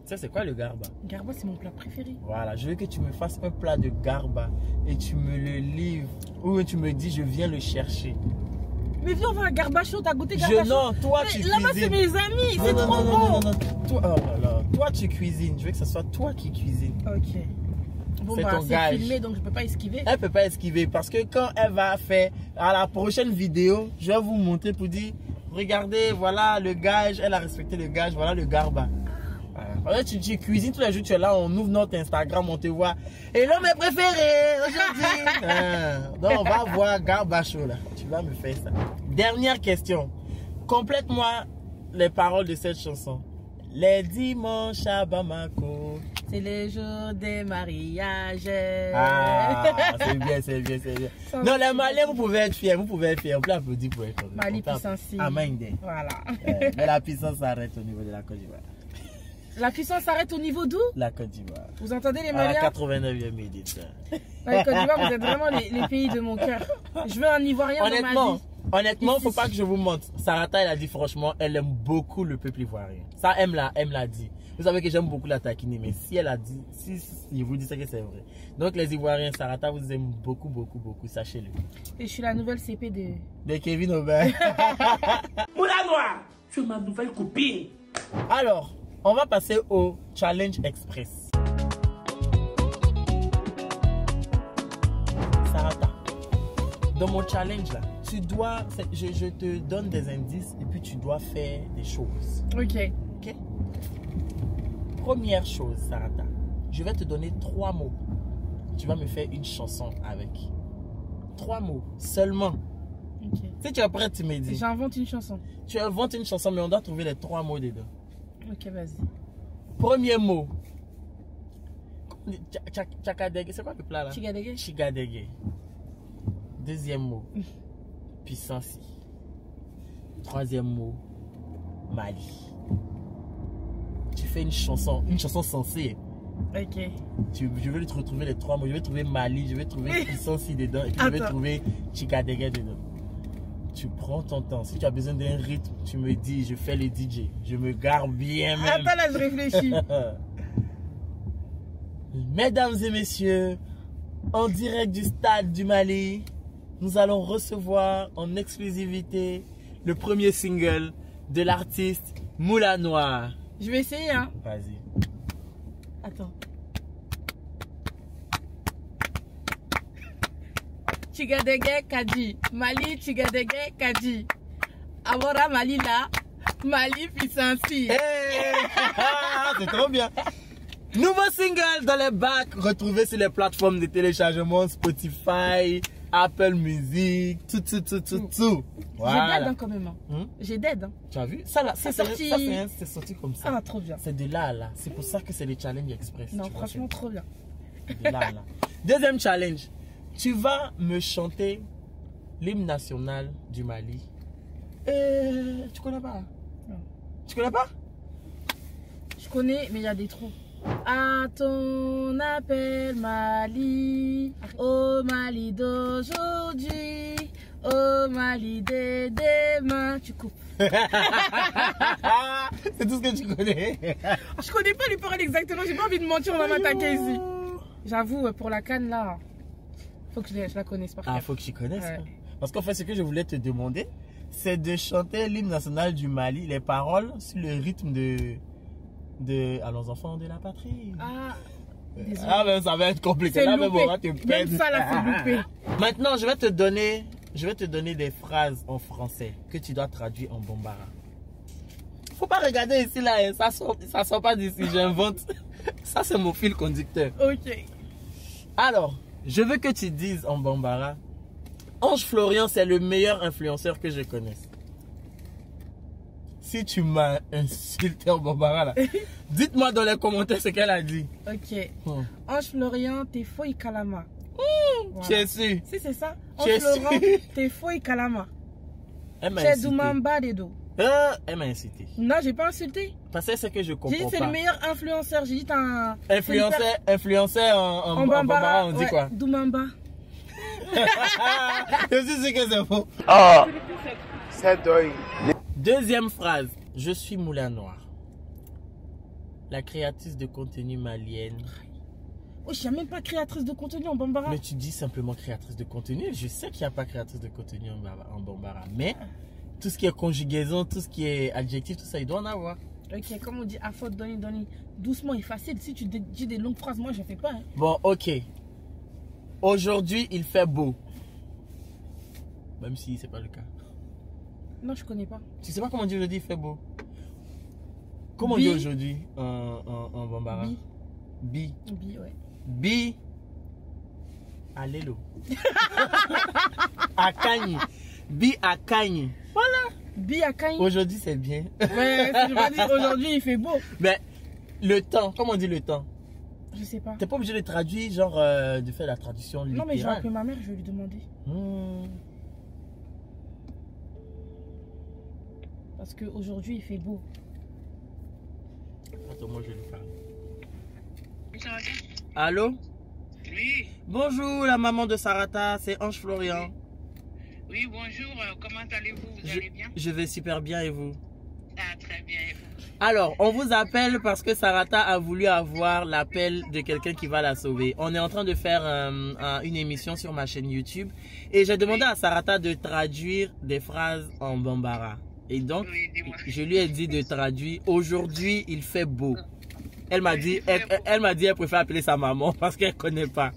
A: Tu sais c'est quoi le garba?
B: Garba, c'est mon plat préféré.
A: Voilà, je veux que tu me fasses un plat de garba et tu me le livres. Ou tu me dis je viens le chercher.
B: Mais viens, on va à Garba Chaud, t'as goûté Garba Chaud?
A: Non, toi tu cuisines.
B: Là-bas, c'est mes amis, c'est trop
A: non,
B: bon.
A: non. Toi, oh là là. Toi tu cuisines. Je veux que ce soit toi qui cuisines.
B: Ok. Bon,
A: C'est
B: bah,
A: ton
B: c'est
A: gage.
B: filmé, donc je peux pas esquiver.
A: Elle peut pas esquiver parce que quand elle va faire à la prochaine vidéo, je vais vous montrer pour dire regardez, voilà le gage, elle a respecté le gage, voilà le garba. Voilà. Tu cuisines tous les jours, tu es là, on ouvre notre Instagram, on te voit. Et l'homme est préféré aujourd'hui. Donc on va voir garba chaud là. Tu vas me faire ça. Dernière question. Complète-moi les paroles de cette chanson. Les dimanches à Bamako.
B: C'est le jour des mariages.
A: Ah, c'est bien, c'est bien, c'est bien. Non, les Maliens, vous pouvez être fiers, vous pouvez être fiers. On peut applaudir pour être fiers.
B: Mali puissance.
A: Amende.
B: Voilà.
A: Mais la puissance s'arrête au niveau de la Côte d'Ivoire.
B: La puissance s'arrête au niveau d'où?
A: La Côte d'Ivoire.
B: Vous entendez les
A: À la
B: Maliens?
A: 89e minute.
B: La Côte d'Ivoire, vous êtes vraiment les pays de mon cœur. Je veux un Ivoirien dans ma vie.
A: Honnêtement, faut pas que je vous montre. Sarata, elle a dit franchement, elle aime beaucoup le peuple ivoirien. Ça, elle me l'a dit. Vous savez que j'aime beaucoup la taquiner, mais si elle a dit, si je vous dis ça que c'est vrai. Donc les Ivoiriens, Sarata vous aime beaucoup, beaucoup, beaucoup, sachez-le.
B: Et je suis la nouvelle CP
A: de Kevin Aubin.
D: Moula Noir, tu es ma nouvelle copine.
A: Alors, on va passer au Challenge Express. Sarata, dans mon challenge là, tu dois, je te donne des indices et puis tu dois faire des choses.
B: Ok.
A: Ok. Première chose, Sarata, je vais te donner 3 mots. Tu vas me faire une chanson avec. 3 mots seulement.
B: Ok.
A: Si tu es prêt, tu me dis.
B: J'invente une chanson.
A: Tu inventes une chanson, mais on doit trouver les 3 mots dedans.
B: Ok, vas-y.
A: Premier mot. Tchakadege, c'est quoi le plat là?
B: Chigadege.
A: Chigadege. Deuxième mot. Puissance. Troisième mot. Mali. Tu fais une chanson sensée.
B: Ok.
A: Je vais te retrouver les 3 mots. Je vais trouver Mali, je vais trouver puissance dedans et puis je vais trouver Chigadege dedans. Tu prends ton temps. Si tu as besoin d'un rythme, tu me dis, je fais le DJ. Je me garde bien même.
B: Attends là, je réfléchis.
A: Mesdames et messieurs, en direct du stade du Mali, nous allons recevoir en exclusivité le premier single de l'artiste Moula Noir.
B: Je vais essayer, hein.
A: Vas-y.
B: Attends. Chigadege Kadi. Mali Chigadege Kadi. Abora Mali là. Mali puissance.
A: Hey c'est trop bien. Nouveau single dans les bacs, retrouvé sur les plateformes de téléchargement Spotify, Apple Music, tout. Voilà.
B: J'ai d'aide hein, quand même. J'ai d'aide. Hein.
A: Tu as vu? Ça là, c'est sorti comme ça.
B: Ah, trop bien.
A: C'est de là à là. C'est pour ça que c'est le challenge express.
B: Non, franchement, trop bien.
A: De là à là. Deuxième challenge. Tu vas me chanter l'hymne national du Mali. Tu connais pas?
B: Non.
A: Tu connais pas?
B: Je connais, mais il y a des trous. À ton appel Mali, au Mali d'aujourd'hui, au Mali de demain. Tu coupes.
A: C'est tout ce que tu connais.
B: Je connais pas les paroles exactement, j'ai pas envie de mentir, on va m'attaquer ici. J'avoue, pour la canne là, faut que je la connaisse par cœur.
A: Ah, faut que tu connaisses.
B: Ouais.
A: Parce qu'en fait, ce que je voulais te demander, c'est de chanter l'hymne national du Mali, les paroles sur le rythme de Allons enfants de la patrie.
B: Ah, Désolé.
A: Ah, mais ça va être compliqué. Là, même on va te
B: Même
A: perdre.
B: ça, là, c'est loupé.
A: Maintenant, je vais te donner des phrases en français que tu dois traduire en bambara. Faut pas regarder ici, là. Hein. Ça sort pas d'ici. J'invente. Ça, c'est mon fil conducteur.
B: Ok.
A: Alors, je veux que tu dises en bambara, Ange Florian, c'est le meilleur influenceur que je connaisse. Si tu m'as insulté en bambara, là, dites-moi dans les commentaires ce qu'elle a dit.
B: Ok. Ange Florian, t'es faux et kalama. Voilà.
A: Tu es sûr?
B: Si, c'est ça.
A: Tu es
B: Ange Florian,
A: sûr?
B: t'es faux et kalama.
A: Elle m'a
B: Chez
A: insulté.
B: Doumamba Dedo.
A: Elle m'a insulté.
B: Non, j'ai pas insulté.
A: Parce que c'est que je comprends
B: J'ai dit c'est
A: pas.
B: le meilleur influenceur. J'ai dit t'as un...
A: Influenceur en bambara, on dit quoi?
B: Doumamba.
A: Je suis sûr que c'est faux.
D: Oh, c'est doy.
A: Deuxième phrase. Je suis Moulin Noir. La créatrice de contenu malienne.
B: Oh, je suis même pas créatrice de contenu en bambara.
A: Mais tu dis simplement créatrice de contenu. Je sais qu'il n'y a pas créatrice de contenu en bambara. Mais tout ce qui est conjugaison, tout ce qui est adjectif, tout ça, il doit en avoir.
B: Ok, comme on dit, à faute, donner. Doucement et facile. Si tu dis des longues phrases, moi je fais pas. Hein.
A: Bon, ok. Aujourd'hui, il fait beau. Même si c'est pas le cas.
B: Non, je connais pas.
A: Tu sais pas comment on dit aujourd'hui, il fait beau? Comment on dit aujourd'hui en bambara? Bi.
B: Bi, ouais.
A: Bi. Allélo. Akani. Bi Akani. Voilà.
B: Bi Akani.
A: Aujourd'hui, c'est bien.
B: Ouais, si je vais dire aujourd'hui, il fait beau.
A: Mais le temps, comment on dit le temps?
B: Je sais pas.
A: T'es pas obligé de traduire, genre de faire la traduction littérale.
B: Non, mais j'ai appelé ma mère, je vais lui demander. Parce qu'aujourd'hui, il fait beau.
A: Attends, moi je lui parle. Allô?
E: Oui.
A: Bonjour, la maman de Sarata, c'est Ange Florian.
E: Oui, bonjour. Comment allez-vous? Vous allez bien?
A: Je vais super bien et vous?
E: Ah, très bien. Et vous?
A: Alors, on vous appelle parce que Sarata a voulu avoir l'appel de quelqu'un qui va la sauver. On est en train de faire une émission sur ma chaîne YouTube et j'ai demandé à Sarata de traduire des phrases en bambara. Et donc, je lui ai dit de traduire « Aujourd'hui, il fait beau ». Elle m'a dit, elle préfère appeler sa maman parce qu'elle ne connaît pas.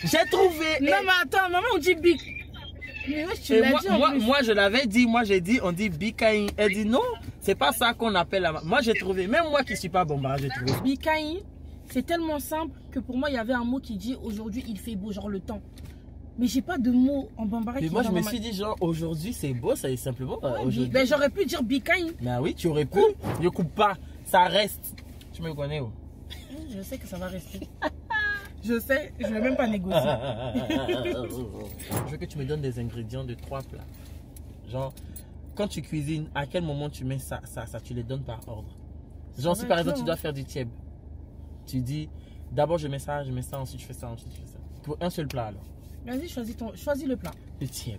A: J'ai trouvé.
B: Non, mais attends, maman, on dit Big. Mais ouais, tu l'as dit
A: moi, je l'avais dit, on dit Bikaïn. Elle dit non, c'est pas ça qu'on appelle la maman. Moi, j'ai trouvé, même moi qui suis pas bambara, j'ai trouvé.
B: Bikaïn, c'est tellement simple que pour moi, il y avait un mot qui dit aujourd'hui, il fait beau, genre le temps. Mais j'ai pas de mots en bambara.
A: Mais moi, je me suis dit, genre, aujourd'hui, c'est beau, ça est simplement.
B: Ouais, ben, j'aurais pu dire Bikaïn.
A: Mais oui, tu aurais pu. Je coupe pas, ça reste. Tu me connais où?
B: Je sais que ça va rester. Je sais, je vais même pas négocier.
A: Je veux que tu me donnes des ingrédients de 3 plats. Genre, quand tu cuisines, à quel moment tu mets ça, tu les donnes par ordre. Genre, si par exemple, tu dois faire du tieb, tu dis, d'abord je mets ça, ensuite je fais ça, ensuite je fais ça. Pour un seul plat alors.
B: Vas-y, choisis le plat.
A: Le tieb.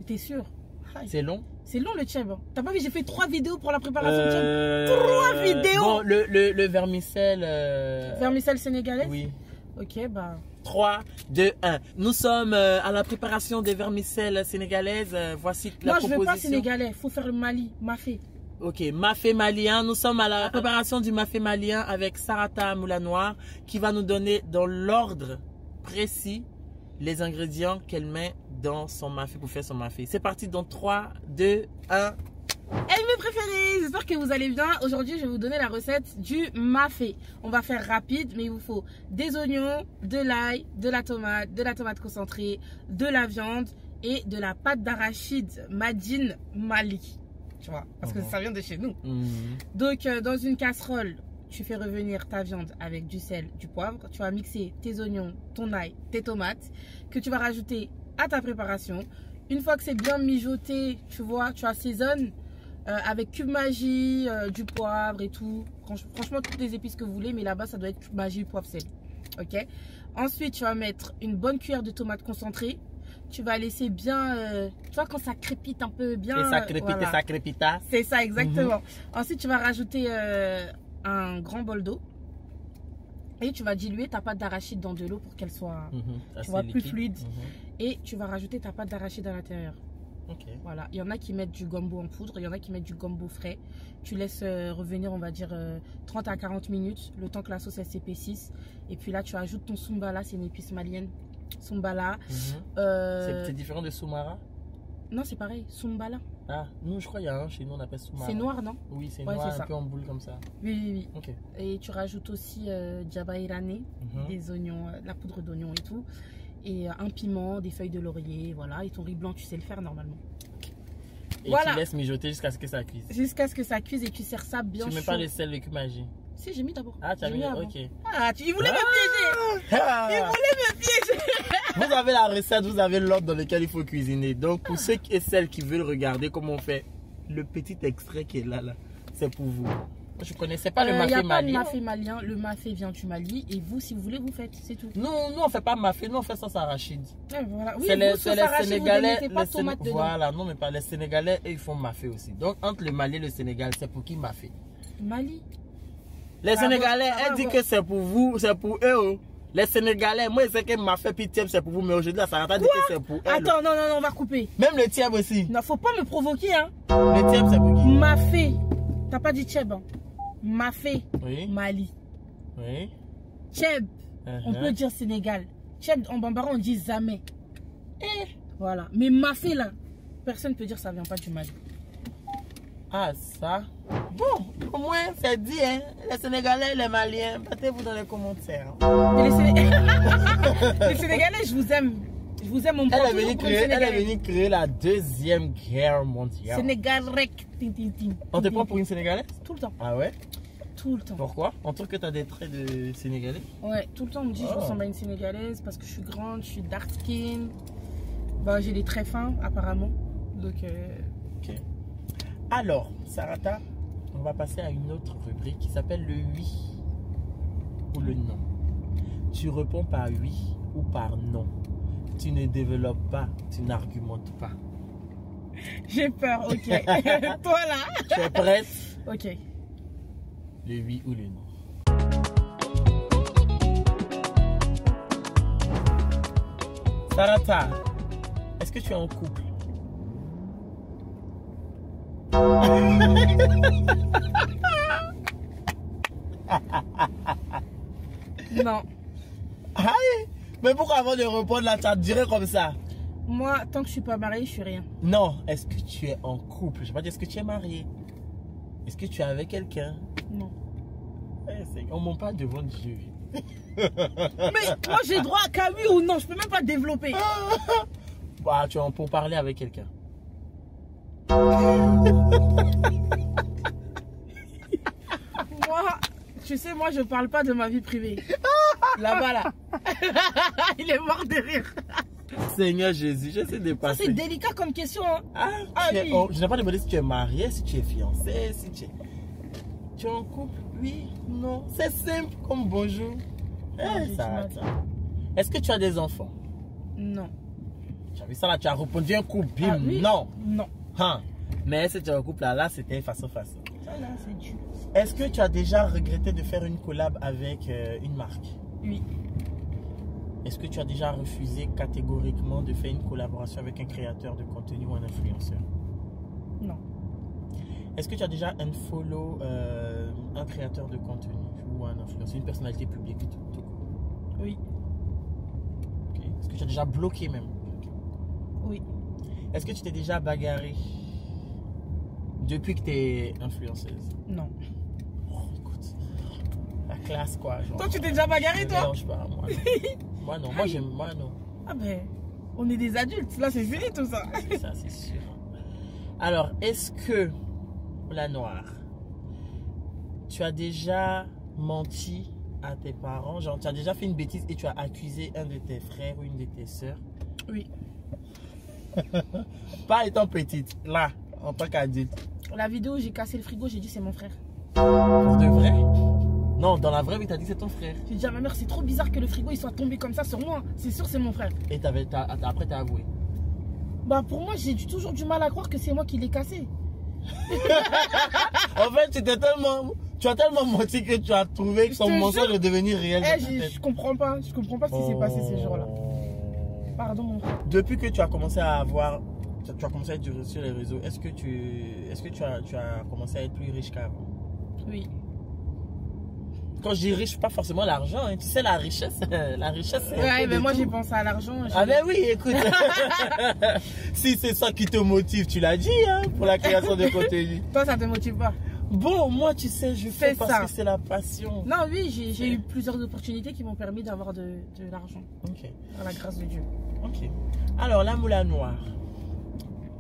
B: T'es sûr?
A: C'est long?
B: C'est long le tieb. T'as pas vu, j'ai fait 3 vidéos pour la préparation du tieb. 3 vidéos!
A: Bon, le vermicelle...
B: Vermicelle sénégalais?
A: Oui.
B: Ok, bah...
A: 3, 2, 1. Nous sommes à la préparation des vermicelles sénégalaises. Voici la proposition.
B: Non, je veux pas sénégalais. Il faut faire le Mali, mafé.
A: Ok, mafé malien. Nous sommes à la préparation du mafé malien avec Sarata Moulin Noir qui va nous donner dans l'ordre précis les ingrédients qu'elle met dans son mafé pour faire son mafé. C'est parti dans 3, 2, 1.
B: Mes préférés, j'espère que vous allez bien. Aujourd'hui, je vais vous donner la recette du mafé. On va faire rapide, mais il vous faut des oignons, de l'ail, de la tomate concentrée, de la viande et de la pâte d'arachide Madine Mali. Tu vois, parce que ça vient de chez nous. Donc, dans une casserole, tu fais revenir ta viande avec du sel, du poivre. Tu vas mixer tes oignons, ton ail, tes tomates que tu vas rajouter à ta préparation. Une fois que c'est bien mijoté, tu vois, tu assaisonnes avec cube magie, du poivre et tout. Franchement, toutes les épices que vous voulez, mais là-bas, ça doit être cube magie, poivre, sel. Ok. Ensuite, tu vas mettre une bonne cuillère de tomates concentrées. Tu vas laisser bien, tu vois, quand ça crépite un peu bien.
A: Et ça crépite, voilà. Et ça crépita.
B: C'est ça, exactement. Ensuite, tu vas rajouter un grand bol d'eau. Et tu vas diluer ta pâte d'arachide dans de l'eau pour qu'elle soit tu vois, plus fluide. Et tu vas rajouter ta pâte d'arachide à l'intérieur.
A: Okay.
B: Voilà. Il y en a qui mettent du gombo en poudre, il y en a qui mettent du gombo frais. Tu laisses revenir, on va dire, 30 à 40 minutes, le temps que la sauce elle s'épaississe. Et puis là, tu ajoutes ton sumbala, c'est une épice malienne. Sumbala.
A: C'est différent de soumara?
B: Non, c'est pareil, sumbala.
A: Ah, nous, je crois qu'il y a un chez nous, on appelle soumara.
B: C'est noir, non?
A: Oui, c'est noir, un peu en boule comme ça.
B: Oui.
A: Okay.
B: Et tu rajoutes aussi djaba irané, des oignons, la poudre d'oignon et tout. Et un piment, des feuilles de laurier, voilà. Et ton riz blanc, tu sais le faire normalement.
A: Et voilà. Tu laisses mijoter jusqu'à ce que ça cuise.
B: Jusqu'à ce que ça cuise et tu sers ça bien chaud.
A: Tu mets pas le sel, le cumagie?
B: Si, j'ai mis d'abord.
A: Ah, tu as mis, ok.
B: Ah, il voulait me piéger. Il voulait me piéger.
A: Vous avez la recette, vous avez l'ordre dans lequel il faut cuisiner. Donc, pour ceux et celles qui veulent regarder comment on fait, le petit extrait qui est là, c'est pour vous. Je ne connaissais pas le mafé malien. Il n'y a pas de
B: mafé malien. Le mafé vient du Mali. Et vous, si vous voulez, vous faites. C'est tout.
A: Non, nous, on ne fait pas mafé. Nous, on fait sauce arachide.
B: Voilà. Oui,
A: c'est les
B: Sénégalais.
A: Voilà, non, mais pas les Sénégalais, ils font mafé aussi. Donc, entre le Mali et le Sénégal, c'est pour qui mafé?
B: Mali.
A: Les Sénégalais, elle dit que c'est pour vous, c'est pour eux. Les Sénégalais, moi, je sais que mafé puis tièbre, c'est pour vous. Mais aujourd'hui, la Sarata dit que c'est pour elle.
B: Attends, non, on va couper.
A: Même le tièbre aussi.
B: Non, faut pas me provoquer, hein.
A: Le tièbre, c'est pour qui?
B: Mafé. T'as pas dit tièbre, hein. Mafé,
A: oui.
B: Mali.
A: Oui.
B: Tchèb, on peut dire Sénégal. Tchèb, en bambara, on dit Zamé. Voilà. Mais Mafé, là, personne ne peut dire que ça vient pas du Mali.
A: Ah, ça. Bon, au moins, c'est dit, hein. Les Sénégalais, les Maliens, battez-vous dans les commentaires.
B: Les Sénégalais, je vous aime. Je vous aime, mon pote.
A: Elle est venue créer la deuxième guerre mondiale.
B: Sénégal rec.
A: On te prend pour une Sénégalaise?
B: Tout le temps.
A: Ah ouais?
B: Tout le temps.
A: Pourquoi? On trouve que tu as des traits de Sénégalais?
B: Ouais, tout le temps on me dit je ressemble à une Sénégalaise parce que je suis grande, je suis dark skin. Bah, j'ai des traits fins apparemment. Donc
A: ok. Alors, Sarata, on va passer à une autre rubrique qui s'appelle le oui ou le non. Tu réponds par oui ou par non. Tu ne développes pas, tu n'argumentes pas.
B: J'ai peur, ok. Toi là.
A: Tu es prête?
B: Ok.
A: Le oui ou le non. Sarata, est-ce que tu es en couple?
B: Non.
A: Aïe, mais pourquoi avant de répondre là, tu as direct comme ça?
B: Moi, tant que je suis pas mariée, je suis rien.
A: Non, est-ce que tu es en couple? Je sais pas dire, est-ce que tu es mariée? Est-ce que tu es avec quelqu'un?
B: Non.
A: On ne monte pas devant Dieu.
B: Mais moi, j'ai droit à qu'à oui ou non. Je peux même pas développer.
A: Bah, tu es en pour parler avec quelqu'un.
B: Moi, tu sais, moi, je parle pas de ma vie privée. Là-bas, là. Il est mort de rire.
A: Seigneur Jésus, je sais dépasser.
B: C'est délicat comme question. Hein.
A: Oui. Je n'ai pas demandé si tu es marié, si tu es fiancé, si tu es... Tu es en couple? Oui, non. C'est simple comme bonjour. Est-ce que tu as des enfants?
B: Non.
A: Tu as vu ça là, tu as répondu un couple, bim,
B: oui?
A: non.
B: Non.
A: Mais si tu es en couple là, c'était façon.
B: Ça là, c'est dur.
A: Est-ce que tu as déjà regretté de faire une collab avec une marque?
B: Oui.
A: Est-ce que tu as déjà refusé catégoriquement de faire une collaboration avec un créateur de contenu ou un influenceur?
B: Non.
A: Est-ce que tu as déjà unfollow un créateur de contenu ou un influenceur, une personnalité publique tout court?
B: Oui.
A: Okay. Est-ce que tu as déjà bloqué même?
B: Oui.
A: Est-ce que tu t'es déjà bagarré depuis que tu es influenceuse?
B: Non.
A: Oh, écoute, la classe quoi. Genre,
B: toi, tu t'es déjà bagarré, toi?
A: Non, pas, moi non. Moi non, moi non.
B: Ah ben, on est des adultes, là c'est fini tout ça.
A: Ça c'est sûr. Alors, est-ce que, la noire, tu as déjà menti à tes parents? Genre, tu as déjà fait une bêtise et tu as accusé un de tes frères ou une de tes sœurs?
B: Oui.
A: Pas étant petite, là, en tant qu'adulte.
B: La vidéo où j'ai cassé le frigo, j'ai dit c'est mon frère.
A: Pour de vrai? Non, dans la vraie vie, tu as dit c'est ton frère.
B: J'ai dit à ma mère, c'est trop bizarre que le frigo il soit tombé comme ça sur moi. C'est sûr, c'est mon frère.
A: Et après, tu as avoué?
B: Bah, pour moi, j'ai toujours du mal à croire que c'est moi qui l'ai cassé.
A: En fait, tu as tellement menti que tu as trouvé que ton mensonge est devenu réel.
B: Je comprends pas. Je comprends pas ce qui s'est passé ces jours-là. Pardon, mon frère.
A: Depuis que tu as commencé à avoir tu as commencé à être sur les réseaux, est-ce que tu as commencé à être plus riche qu'avant?
B: Oui.
A: Quand je dis riche, pas forcément l'argent, hein. Tu sais, la richesse, c'est.
B: Ouais, mais moi j'ai pensé à l'argent.
A: Ah ben oui, écoute. Si c'est ça qui te motive, tu l'as dit, hein, pour la création de contenu.
B: Toi, ça te motive pas?
A: Bon, moi, tu sais, je fais parce que c'est la passion.
B: Non, oui, j'ai eu plusieurs opportunités qui m'ont permis d'avoir de l'argent.
A: Ok.
B: Par la grâce de Dieu.
A: Ok. Alors, la moula noire.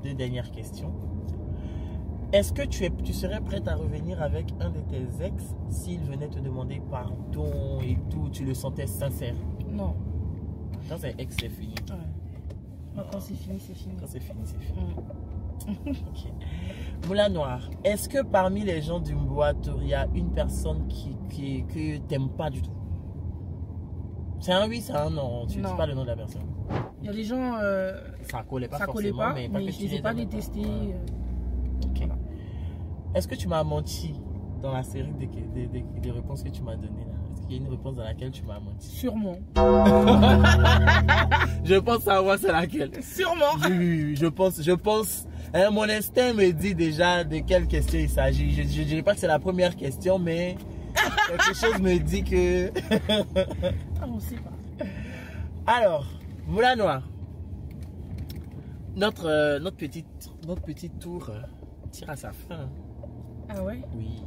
A: Deux dernières questions. Est-ce que tu serais prête à revenir avec un de tes ex s'il venait te demander pardon et tout, tu le sentais sincère?
B: Non.
A: Quand c'est ex, c'est fini.
B: Ouais. Quand c'est fini, c'est fini.
A: Quand c'est fini, c'est fini. Ok. Moula noire, est-ce que parmi les gens du Mboato, il y a une personne que t'aimes pas du tout? C'est un oui, c'est un non. Tu ne dis pas le nom de la personne.
B: Il y a des gens.
A: Ça collait pas
B: ça
A: forcément,
B: collait pas,
A: mais
B: je ne les ai pas détestés.
A: Ok. Voilà. Est-ce que tu m'as menti dans la série des réponses que tu m'as données là? Est-ce qu'il y a une réponse dans laquelle tu m'as menti?
B: Sûrement.
A: Je pense savoir c'est laquelle.
B: Sûrement.
A: Oui, je pense. Hein, mon instinct me dit déjà de quelle question il s'agit. Je ne dirais pas que c'est la première question, mais quelque chose me dit que...
B: On ne sait pas.
A: Alors, Moula Noire, notre petit tour tire à sa fin.
B: Ah ouais?
A: Oui.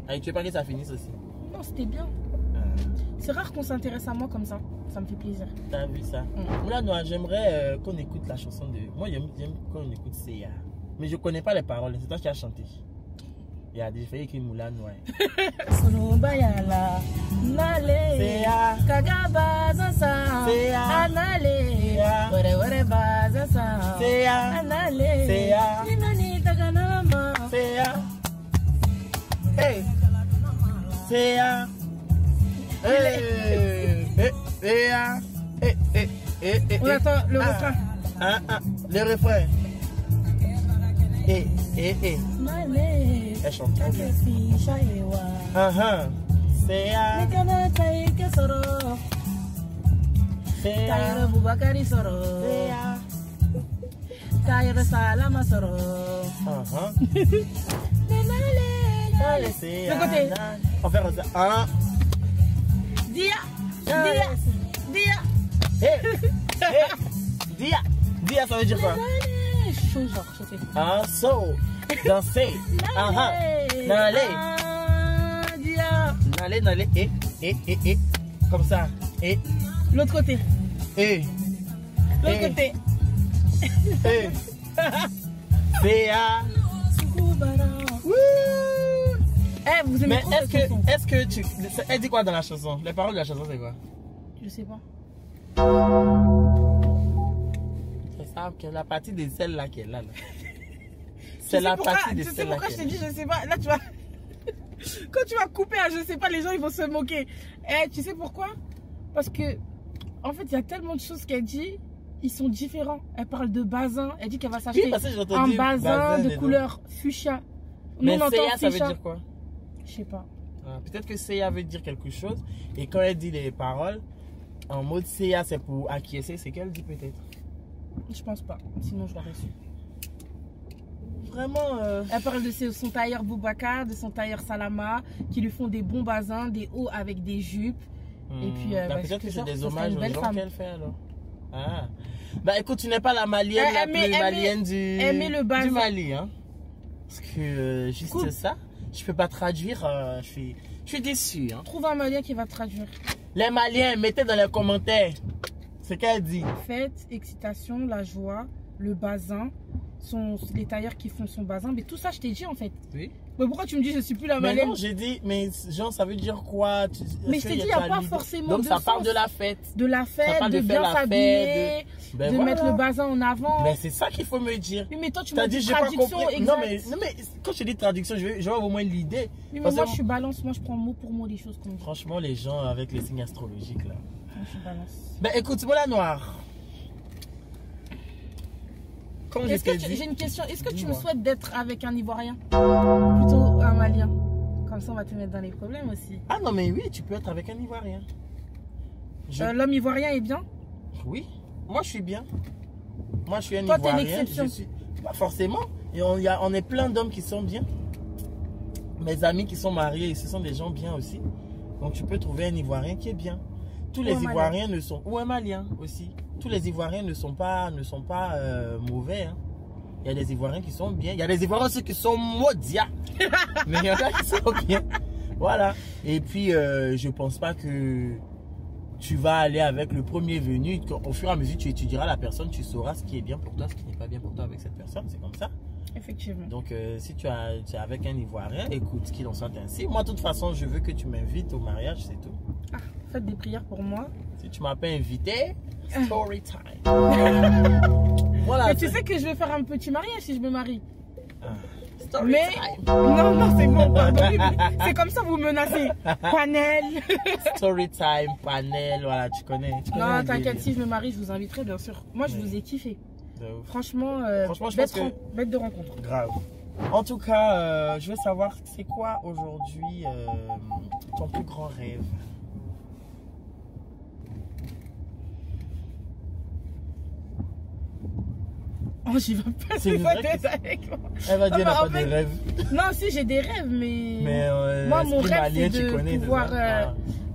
A: Allez, tu veux pas que ça finisse aussi?
B: Non, c'était bien. C'est rare qu'on s'intéresse à moi comme ça. Ça me fait plaisir.
A: T'as vu ça? Moula Noire, j'aimerais qu'on écoute la chanson de... Moi, j'aime qu'on écoute Seya. Mais je connais pas les paroles. C'est toi qui as chanté. Il y a des faits écrits Moula Noire. Seya.
B: Kagaba Zasa.
A: Seya.
B: Anale.
A: Seya.
B: Were Bazasa.
A: Seya.
B: Anale.
A: Seya.
B: Ninani Taganama.
A: Seya. Hey. Seya. Hey. Seya.
B: On attend le refrain.
A: Le refrain. Elle chante trop bien. Seya. Seya.
B: Bubakari Soro.
A: Seya.
B: Taïra Salama Soro.
A: Seya.
B: De côté.
A: On va faire ça.
B: Dia.
A: Dia, ça veut dire quoi?
B: Chaud, genre, sauter.
A: So, danser. N'allez, et. Comme ça. Et.
B: L'autre côté.
A: Et.
B: L'autre côté.
A: Et. Béa.
B: Eh, vous aimez
A: Mais
B: trop cette chanson?
A: est-ce que tu... Elle dit quoi dans la chanson? Les paroles de la chanson, c'est quoi?
B: Je sais pas.
A: C'est ça, la partie de celle-là qu'elle a là. C'est la partie de celle-là.
B: Tu sais pourquoi je t'ai dit je sais pas? Là, tu vas... Quand tu vas couper à je sais pas, les gens ils vont se moquer. Eh, tu sais pourquoi? Parce que, en fait, il y a tellement de choses qu'elle dit, ils sont différents. Elle parle de bazin, elle dit qu'elle va s'acheter un bazin de couleur fuchsia.
A: Mais Seya, ça veut dire quoi?
B: Je sais pas.
A: Peut-être que Seya veut dire quelque chose. Et quand elle dit les paroles, en mode Seya, c'est pour acquiescer. C'est qu'elle dit peut-être?
B: Je pense pas. Sinon, je l'aurais su.
A: Vraiment.
B: Elle parle de son tailleur Boubacar, de son tailleur Salama, qui lui font des bons bazins, des hauts avec des jupes. Et puis,
A: peut-être que c'est des hommages aux gens qu'elle fait alors. Ah. Bah écoute, tu n'es pas la malienne la plus malienne du Mali. Hein? Parce que juste ça, je peux pas traduire. Je suis déçu. Hein?
B: Trouve un malien qui va traduire.
A: Les Maliens, mettez dans les commentaires ce qu'elle dit.
B: Fête, excitation, la joie, le bazin, les tailleurs qui font son bazin. Mais tout ça, je t'ai dit en fait. Oui. Mais pourquoi tu me dis je suis plus la malienne?
A: Mais non, j'ai dit, mais genre ça veut dire quoi?
B: Mais je t'ai dit, il n'y a pas forcément
A: donc
B: de
A: ça
B: sens.
A: Parle de la fête.
B: De la fête, de bien s'habiller, de mettre le bazin en avant.
A: Mais c'est ça qu'il faut me dire.
B: Oui, mais toi tu m'as dit traduction exacte.
A: Non mais quand je dis traduction, je vais au moins l'idée.
B: Oui, mais moi je suis balance, moi je prends mot pour mot les choses comme ça.
A: Franchement, les gens avec les signes astrologiques là.
B: Moi je suis balance.
A: Ben écoute, Moula Noire.
B: J'ai une question. Est-ce que tu me souhaites d'être avec un Ivoirien? Plutôt un Malien. Comme ça, on va te mettre dans les problèmes aussi.
A: Ah non, mais oui, tu peux être avec un Ivoirien.
B: L'homme ivoirien est bien?
A: Oui. Moi, je suis bien. Moi, je suis un Ivoirien.
B: Toi, t'es une exception.
A: Pas forcément. Et on est plein d'hommes qui sont bien. Mes amis qui sont mariés, ce sont des gens bien aussi. Donc tu peux trouver un Ivoirien qui est bien. Tous les Ivoiriens ne sont... Ou un Malien aussi. Tous les Ivoiriens ne sont pas mauvais. Hein. Il y a des Ivoiriens qui sont bien. Il y a des Ivoiriens aussi qui sont maudits. Mais il y en a qui sont bien. Voilà. Et puis, je pense pas que tu vas aller avec le premier venu. Au fur et à mesure, tu étudieras la personne. Tu sauras ce qui est bien pour toi, ce qui n'est pas bien pour toi avec cette personne. C'est comme ça.
B: Effectivement. Donc,
A: si tu es avec un Ivoirien, écoute, qu'il en soit ainsi. Moi, de toute façon, je veux que tu m'invites au mariage, c'est tout.
B: Ah, faites des prières pour moi.
A: Si tu m'as pas invité, story time. Voilà.
B: Mais tu sais que je vais faire un petit mariage si je me marie.
A: Story time.
B: Non, c'est bon, pardon. C'est comme ça, vous menacez. Panel.
A: Story time, panel, voilà, tu connais.
B: Non, t'inquiète, si je me marie, je vous inviterai, bien sûr. Moi, je vous ai kiffé. Franchement,
A: je pense que...
B: bête de rencontre.
A: Grave. En tout cas, je veux savoir, c'est quoi aujourd'hui ton plus grand rêve?
B: Oh, j'y vais pas.
A: C'est vrai
B: avec moi.
A: Elle va dire, elle n'a pas de rêve.
B: Non, si, j'ai des rêves, mais moi, mon rêve, c'est de pouvoir...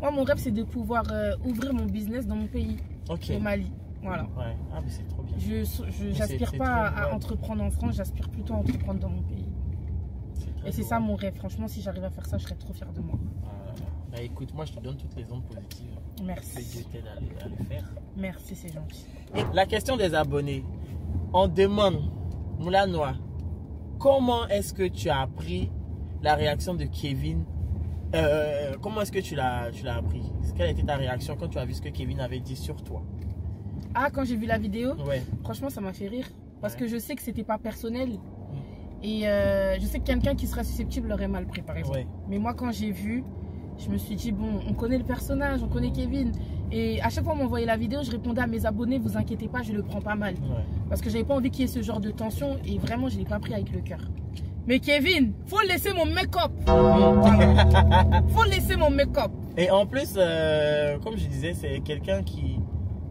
B: moi, mon rêve, c'est de pouvoir ouvrir mon business dans mon pays, au Mali. Voilà.
A: Ouais. Ah, mais c'est trop bien.
B: Je n'aspire pas à entreprendre en France, j'aspire plutôt à entreprendre dans mon pays. Et c'est ça mon rêve. Franchement, si j'arrive à faire ça, je serais trop fière de moi.
A: Bah, écoute, moi, je te donne toutes les ondes positives.
B: Merci.
A: Que Dieu t'aide à le faire.
B: Merci, c'est gentil.
A: Et la question des abonnés. On demande, Moulanoua, comment est-ce que tu as appris la réaction de Kevin? Comment est-ce que tu l'as appris? Quelle était ta réaction quand tu as vu ce que Kevin avait dit sur toi?
B: Ah, quand j'ai vu la vidéo,
A: ouais.
B: Franchement, ça m'a fait rire. Parce que je sais que c'était pas personnel. Et je sais que quelqu'un qui serait susceptible l'aurait mal pris, par exemple. Ouais. Mais moi, quand j'ai vu, je me suis dit, bon, on connaît le personnage, on connaît Kevin. Et à chaque fois qu'on m'envoyait la vidéo, je répondais à mes abonnés, vous inquiétez pas, je le prends pas mal. Ouais. Parce que j'avais pas envie qu'il y ait ce genre de tension. Et vraiment, je l'ai pas pris avec le cœur. Mais Kevin, faut laisser mon make-up. Voilà. Faut laisser mon make-up.
A: Et en plus, comme je disais, c'est quelqu'un qui...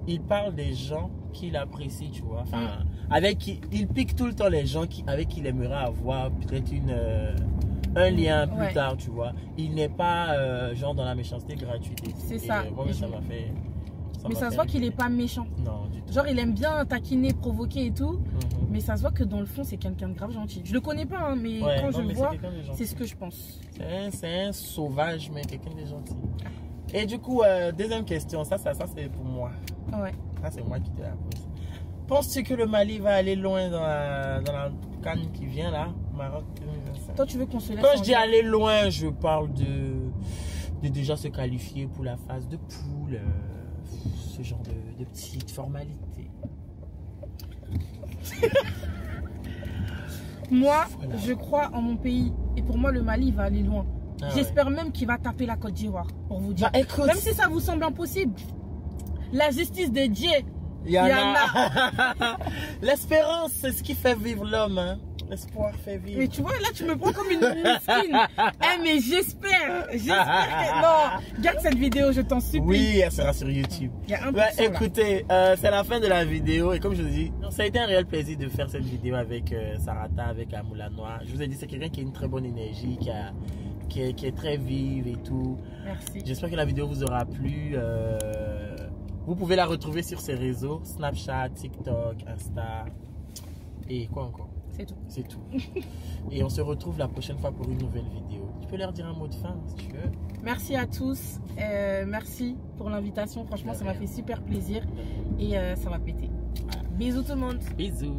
A: Il parle des gens qu'il apprécie, tu vois. Enfin, avec qui il pique tout le temps les gens avec qui il aimerait avoir peut-être un lien plus tard, tu vois. Il n'est pas genre dans la méchanceté gratuite.
B: C'est ça.
A: Moi, ça m'a fait.
B: Mais ça se voit qu'il n'est pas méchant.
A: Non, du tout.
B: Genre, il aime bien taquiner, provoquer et tout. Mais ça se voit que dans le fond, c'est quelqu'un de grave gentil. Je le connais pas, hein, mais quand je le vois, c'est ce que je pense.
A: C'est un sauvage, mais quelqu'un de gentil. Et du coup, deuxième question, ça c'est pour moi.
B: Ouais.
A: Ça c'est moi qui te la pose. Penses-tu que le Mali va aller loin dans la CAN qui vient là, Maroc 2025?
B: Toi tu veux qu'on se laisse?
A: Quand je dis aller loin, je parle de déjà se qualifier pour la phase de poule, ce genre de petites formalités.
B: Moi, voilà. Je crois en mon pays et pour moi le Mali va aller loin. J'espère même qu'il va taper la Côte d'Ivoire, pour vous dire. Bah, écoute, même si ça vous semble impossible, la justice de Dieu, il y en a.
A: L'espérance, c'est ce qui fait vivre l'homme. Hein. L'espoir fait vivre.
B: Mais tu vois, là, tu me prends comme une mesquine. Mais j'espère. Non, garde cette vidéo, je t'en supplie.
A: Oui, elle sera sur YouTube.
B: Il y a un
A: écoutez, c'est la fin de la vidéo. Et comme je vous dis, ça a été un réel plaisir de faire cette vidéo avec Sarata, avec Moulanoua. Je vous ai dit, c'est quelqu'un qui a une très bonne énergie, qui est très vive et tout.
B: Merci.
A: J'espère que la vidéo vous aura plu. Vous pouvez la retrouver sur ses réseaux, Snapchat, TikTok, Insta et quoi encore.
B: C'est tout.
A: C'est tout. Et on se retrouve la prochaine fois pour une nouvelle vidéo. Tu peux leur dire un mot de fin si tu veux.
B: Merci à tous. Merci pour l'invitation. Franchement, ça m'a fait super plaisir. Et ça va péter. Voilà. Bisous tout le monde.
A: Bisous.